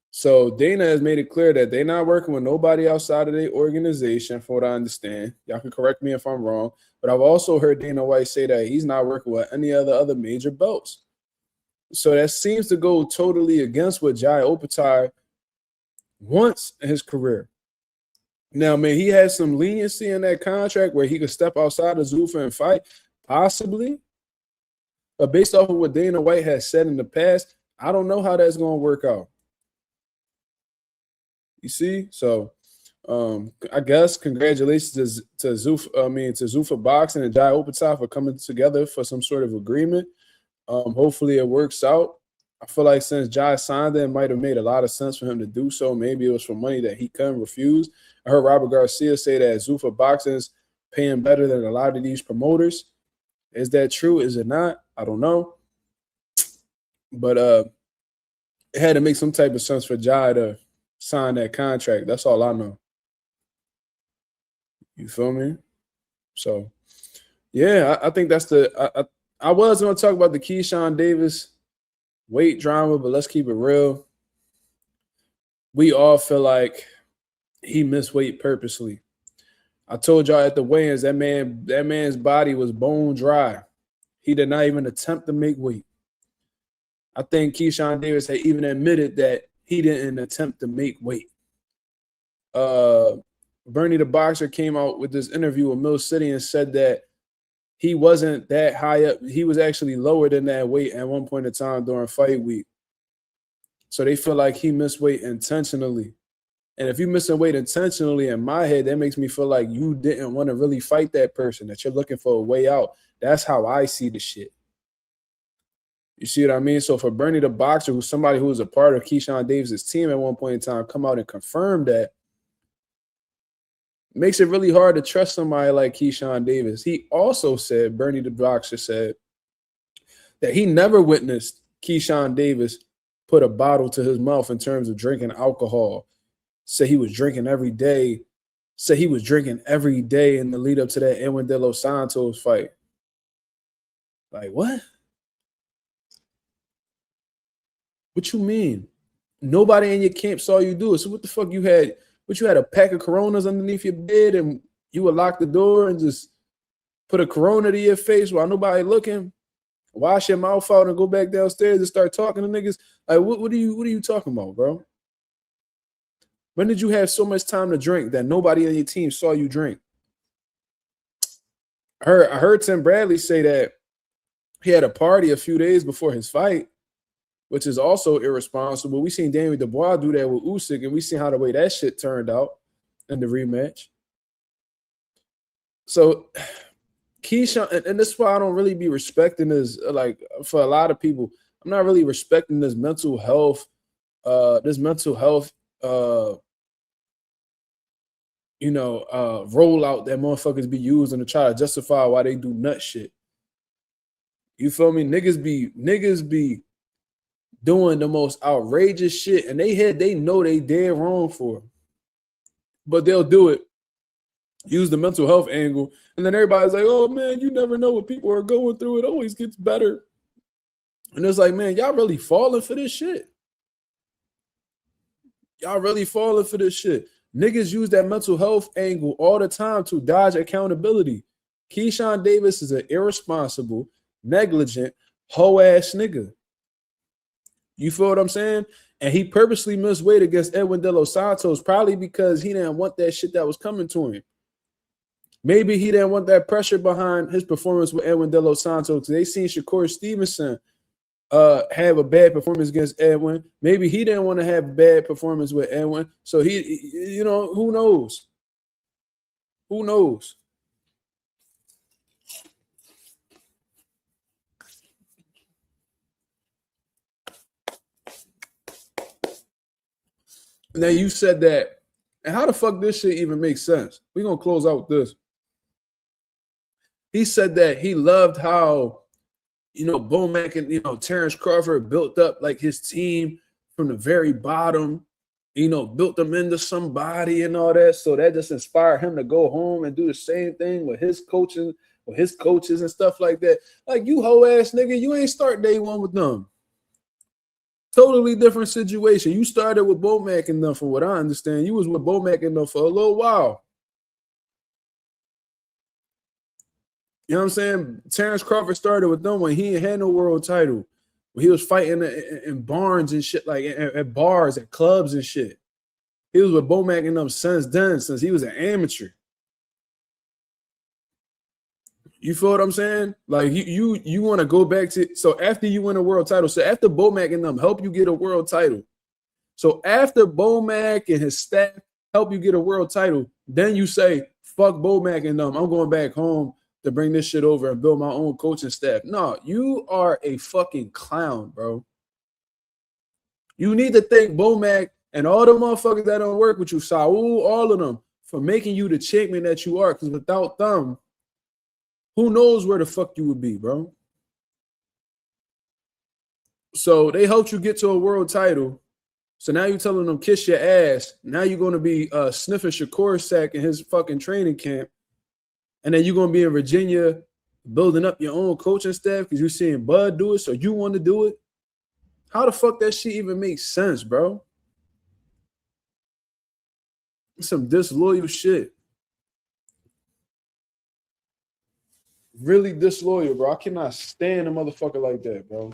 Speaker 1: So Dana has made it clear that they're not working with nobody outside of their organization, from what I understand. Y'all can correct me if I'm wrong. But I've also heard Dana White say that he's not working with any other major belts. So that seems to go totally against what Jai Overtime wants in his career. Now, man, he has some leniency in that contract where he could step outside of Zuffa and fight, possibly. But based off of what Dana White has said in the past, I don't know how that's going to work out. You see? So I guess congratulations to Zuffa Boxing and Jai Overtime for coming together for some sort of agreement. Hopefully it works out. I feel like since Jai signed it might have made a lot of sense for him to do so. Maybe it was for money that he couldn't refuse. I heard Robert Garcia say that Zuffa Boxing is paying better than a lot of these promoters. Is that true? Is it not? I don't know. But it had to make some type of sense for Jai to sign that contract. That's all I know. You feel me? So, yeah, I think that's the I was going to talk about the Keyshawn Davis weight drama, but let's keep it real. We all feel like he missed weight purposely. I told y'all at the weigh-ins that man's body was bone dry. He did not even attempt to make weight. I think Keyshawn Davis had even admitted that he didn't attempt to make weight. Bernie the Boxer came out with this interview with Mill City and said that he wasn't that high up. He was actually lower than that weight at one point in time during fight week. So they feel like he missed weight intentionally. And if you're missing weight intentionally, in my head, that makes me feel like you didn't want to really fight that person, that you're looking for a way out. That's how I see the shit. You see what I mean? So for Bernie the Boxer, who's somebody who was a part of Keyshawn Davis' team at one point in time, come out and confirm that, makes it really hard to trust somebody like Keyshawn Davis. He also said, Bernie the Boxer said, that he never witnessed Keyshawn Davis put a bottle to his mouth in terms of drinking alcohol. Said he was drinking every day. Said he was drinking every day in the lead up to that Edwin De Los Santos fight. Like, what? What you mean? Nobody in your camp saw you do it. So what the fuck you had? But you had a pack of Coronas underneath your bed and you would lock the door and just put a Corona to your face while nobody looking, wash your mouth out and go back downstairs and start talking to niggas. Like, what are you talking about, bro? When did you have so much time to drink that nobody on your team saw you drink? I heard Tim Bradley say that he had a party a few days before his fight, which is also irresponsible. We seen Daniel Dubois do that with Usyk, and we seen how the way that shit turned out in the rematch. So Keyshawn, and this is why I don't really be respecting this, like, for a lot of people, I'm not really respecting this mental health rollout that motherfuckers be using to try to justify why they do nut shit. You feel me? Niggas be doing the most outrageous shit, and they know they dead wrong for it. But they'll do it, use the mental health angle, and then everybody's like, oh man, you never know what people are going through. It always gets better. And it's like, man, y'all really falling for this shit. Y'all really falling for this shit. Niggas use that mental health angle all the time to dodge accountability. Keyshawn Davis is an irresponsible, negligent, hoe-ass nigga. You feel what I'm saying? And he purposely missed weight against Edwin De Los Santos, probably because he didn't want that shit that was coming to him. Maybe he didn't want that pressure behind his performance with Edwin De Los Santos. They seen Shakur Stevenson have a bad performance against Edwin. Maybe he didn't want to have a bad performance with Edwin. So he who knows? Who knows? Now you said that, and how the fuck this shit even makes sense? We're gonna close out with this. He said that he loved how Bomac and Terrence Crawford built up like his team from the very bottom, built them into somebody and all that. So that just inspired him to go home and do the same thing with his coaching, with his coaches and stuff like that. Like, you hoe ass nigga, you ain't start day one with them. Totally different situation. You started with Bomac and them, from what I understand. You was with Bomac and them for a little while. You know what I'm saying? Terrence Crawford started with them when he ain't had no world title. When he was fighting in barns and shit, like at bars, at clubs and shit. He was with Bomac and them since he was an amateur. You feel what I'm saying? Like you want to go back to, so after you win a world title, so after Bomac and them help you get a world title, so after Bomac and his staff help you get a world title, then you say, fuck Bomac and them, I'm going back home to bring this shit over and build my own coaching staff. No, you are a fucking clown, bro. You need to thank Bomac and all the motherfuckers that don't work with you, Saul, all of them, for making you the champion that you are, because without them, who knows where the fuck you would be, bro? So they helped you get to a world title. So now you're telling them kiss your ass. Now you're going to be sniffing Shakur's sack in his fucking training camp. And then you're going to be in Virginia building up your own coaching staff because you're seeing Bud do it, so you want to do it. How the fuck that shit even makes sense, bro? Some disloyal shit. Really disloyal, bro. I cannot stand a motherfucker like that, bro.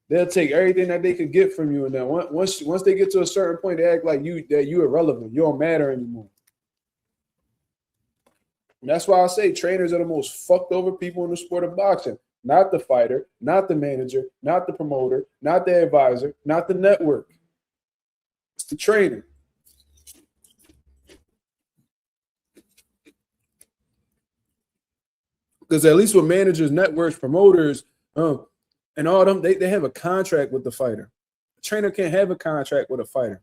Speaker 1: They'll take everything that they could get from you, and then once they get to a certain point, they act like you irrelevant. You don't matter anymore. And that's why I say trainers are the most fucked over people in the sport of boxing. Not the fighter, not the manager, not the promoter, not the advisor, not the network. It's the trainer. Because at least with managers, networks, promoters, and all them, they have a contract with the fighter. A trainer can't have a contract with a fighter.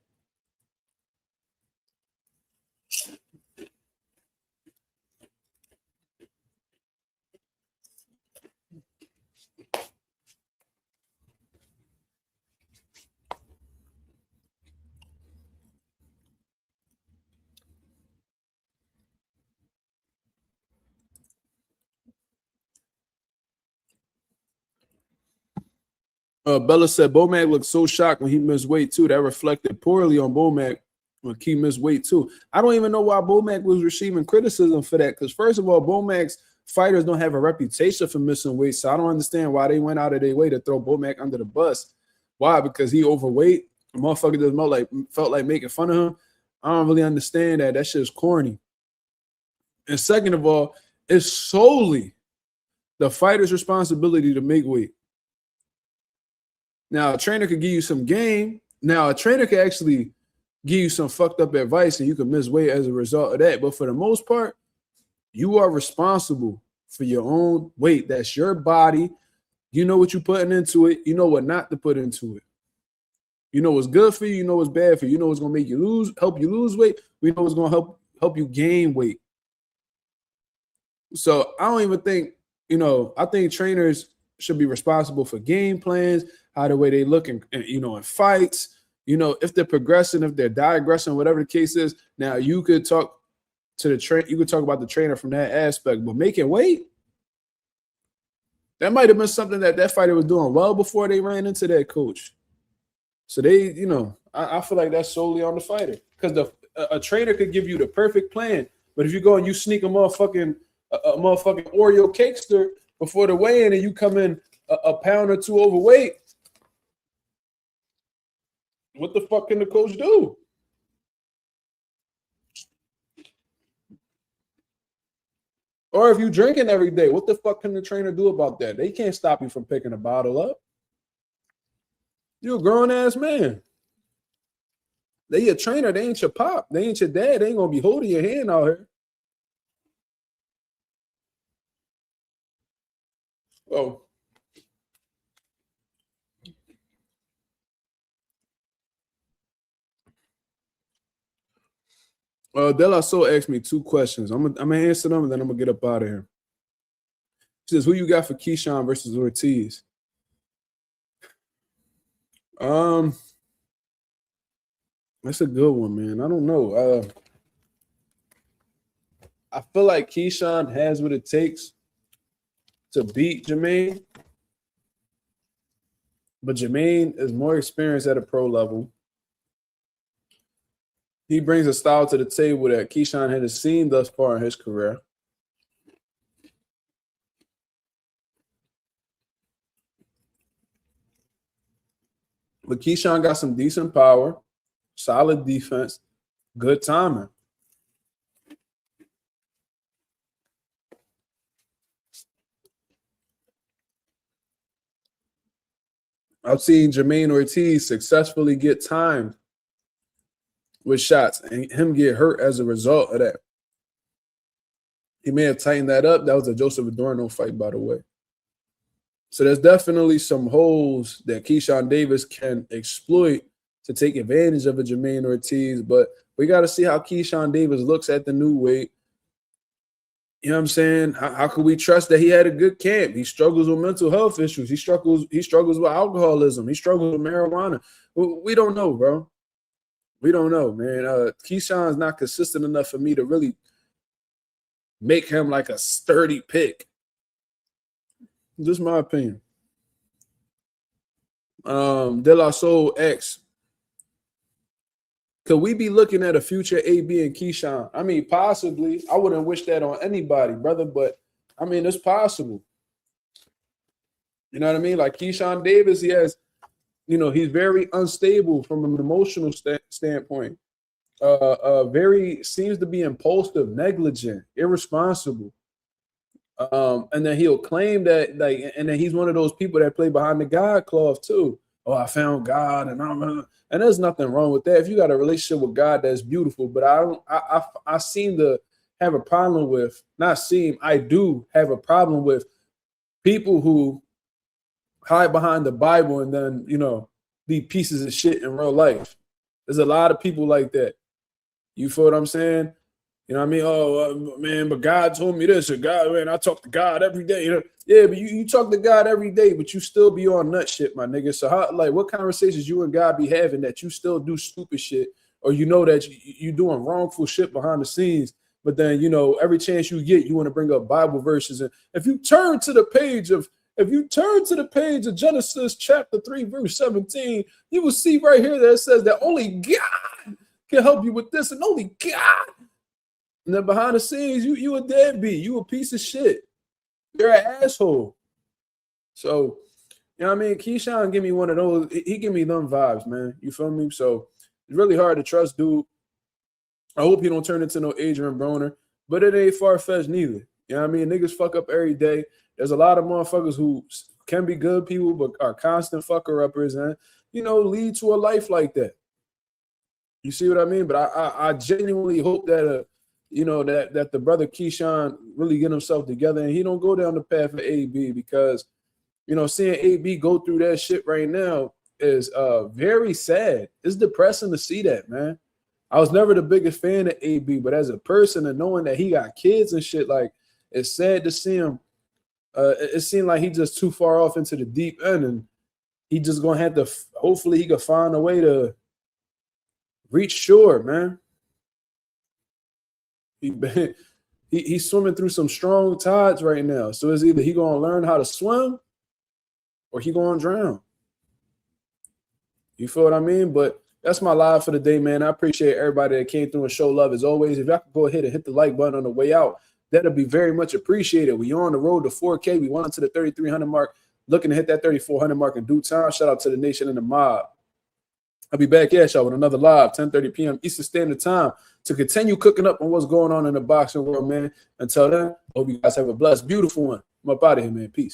Speaker 1: Bella said Bomac looked so shocked when he missed weight too. That reflected poorly on Bomac when he missed weight too. I don't even know why Bomac was receiving criticism for that. Because first of all, Bomac's fighters don't have a reputation for missing weight. So I don't understand why they went out of their way to throw Bomac under the bus. Why? Because he overweight. The motherfucker just felt like making fun of him. I don't really understand that. That shit's corny. And second of all, it's solely the fighter's responsibility to make weight. Now, a trainer could give you some game. Now, a trainer could actually give you some fucked up advice and you can miss weight as a result of that. But for the most part, you are responsible for your own weight. That's your body. You know what you're putting into it. You know what not to put into it. You know what's good for you. You know what's bad for you. You know what's going to make you help you lose weight. We know what's going to help you gain weight. So I don't even think, I think trainers should be responsible for game plans, how the way they look in fights, if they're progressing, if they're digressing, whatever the case is. Now you could talk to the train, you could talk about the trainer from that aspect, but making weight, that might have been something that fighter was doing well before they ran into that coach. So they, I feel like that's solely on the fighter, because a trainer could give you the perfect plan, but if you go and you sneak a motherfucking Oreo cakester before the weigh-in and you come in a pound or two overweight, what the fuck can the coach do? Or if you drinking every day, what the fuck can the trainer do about that? They can't stop you from picking a bottle up. You're a grown-ass man. They your trainer. They ain't your pop. They ain't your dad. They ain't going to be holding your hand out here. Oh. De La Soul asked me 2 questions. I'm gonna answer them, and then I'm gonna get up out of here. She says, "Who you got for Keyshawn versus Ortiz?" That's a good one, man. I don't know. I feel like Keyshawn has what it takes to beat Jermaine, but Jermaine is more experienced at a pro level. He brings a style to the table that Keyshawn hadn't seen thus far in his career. But Keyshawn got some decent power, solid defense, good timing. I've seen Jermaine Ortiz successfully get timed with shots and him get hurt as a result of that. He may have tightened that up. That was a Joseph Adorno fight, by the way. So there's definitely some holes that Keyshawn Davis can exploit to take advantage of a Jermaine Ortiz, but we got to see how Keyshawn Davis looks at the new weight. You know what I'm saying? How could we trust that he had a good camp? He struggles with mental health issues. He struggles with alcoholism. He struggles with marijuana. We don't know, bro. We don't know, man. Keyshawn's not consistent enough for me to really make him like a sturdy pick. Just my opinion. De La Soul X. Could we be looking at a future AB and Keyshawn? I mean, possibly. I wouldn't wish that on anybody, brother, but I mean, it's possible. You know what I mean? Like Keyshawn Davis, he has, he's very unstable from an emotional standpoint. Very seems to be impulsive, negligent, irresponsible. And then he'll claim that, and then he's one of those people that play behind the God cloth too. Oh, I found God, and there's nothing wrong with that. If you got a relationship with God, that's beautiful. But I seem to have a problem with, I do have a problem with people who hide behind the Bible and then, be pieces of shit in real life. There's a lot of people like that. You feel what I'm saying? You know what I mean? Oh, man, but God told me this, or God, man, I talk to God every day. Yeah, but you talk to God every day, but you still be on nut shit, my nigga. So what conversations you and God be having that you still do stupid shit, or that you doing wrongful shit behind the scenes, but then, every chance you get, you want to bring up Bible verses. And if you turn to the page of Genesis chapter 3, verse 17, you will see right here that it says that only God can help you with this, and only God. And then behind the scenes, you a deadbeat. You a piece of shit. You're an asshole. So, you know what I mean? Keyshawn give me one of those. He give me them vibes, man. You feel me? So, it's really hard to trust dude. I hope he don't turn into no Adrian Broner, but it ain't far-fetched neither. You know what I mean? Niggas fuck up every day. There's a lot of motherfuckers who can be good people, but are constant fucker-uppers and, lead to a life like that. You see what I mean? But I genuinely hope that that the brother Keyshawn really get himself together and he don't go down the path of AB, because, seeing AB go through that shit right now is very sad. It's depressing to see that, man. I was never the biggest fan of AB, but as a person and knowing that he got kids and shit, like, it's sad to see him. It seemed like he just too far off into the deep end, and he just gonna have to. Hopefully, he could find a way to reach shore, man. He's swimming through some strong tides right now. So it's either he gonna learn how to swim or he gonna drown. You feel what I mean? But that's my live for the day, man. I appreciate everybody that came through and show love as always. If y'all could go ahead and hit the like button on the way out, that'll be very much appreciated. We on the road to 4K. We went to the 3,300 mark, looking to hit that 3,400 mark in due time. Shout out to the nation and the mob. I'll be back at y'all with another live, 10:30 p.m. Eastern Standard Time, to continue cooking up on what's going on in the boxing world, man. Until then, hope you guys have a blessed, beautiful one. I'm up out of here, man. Peace.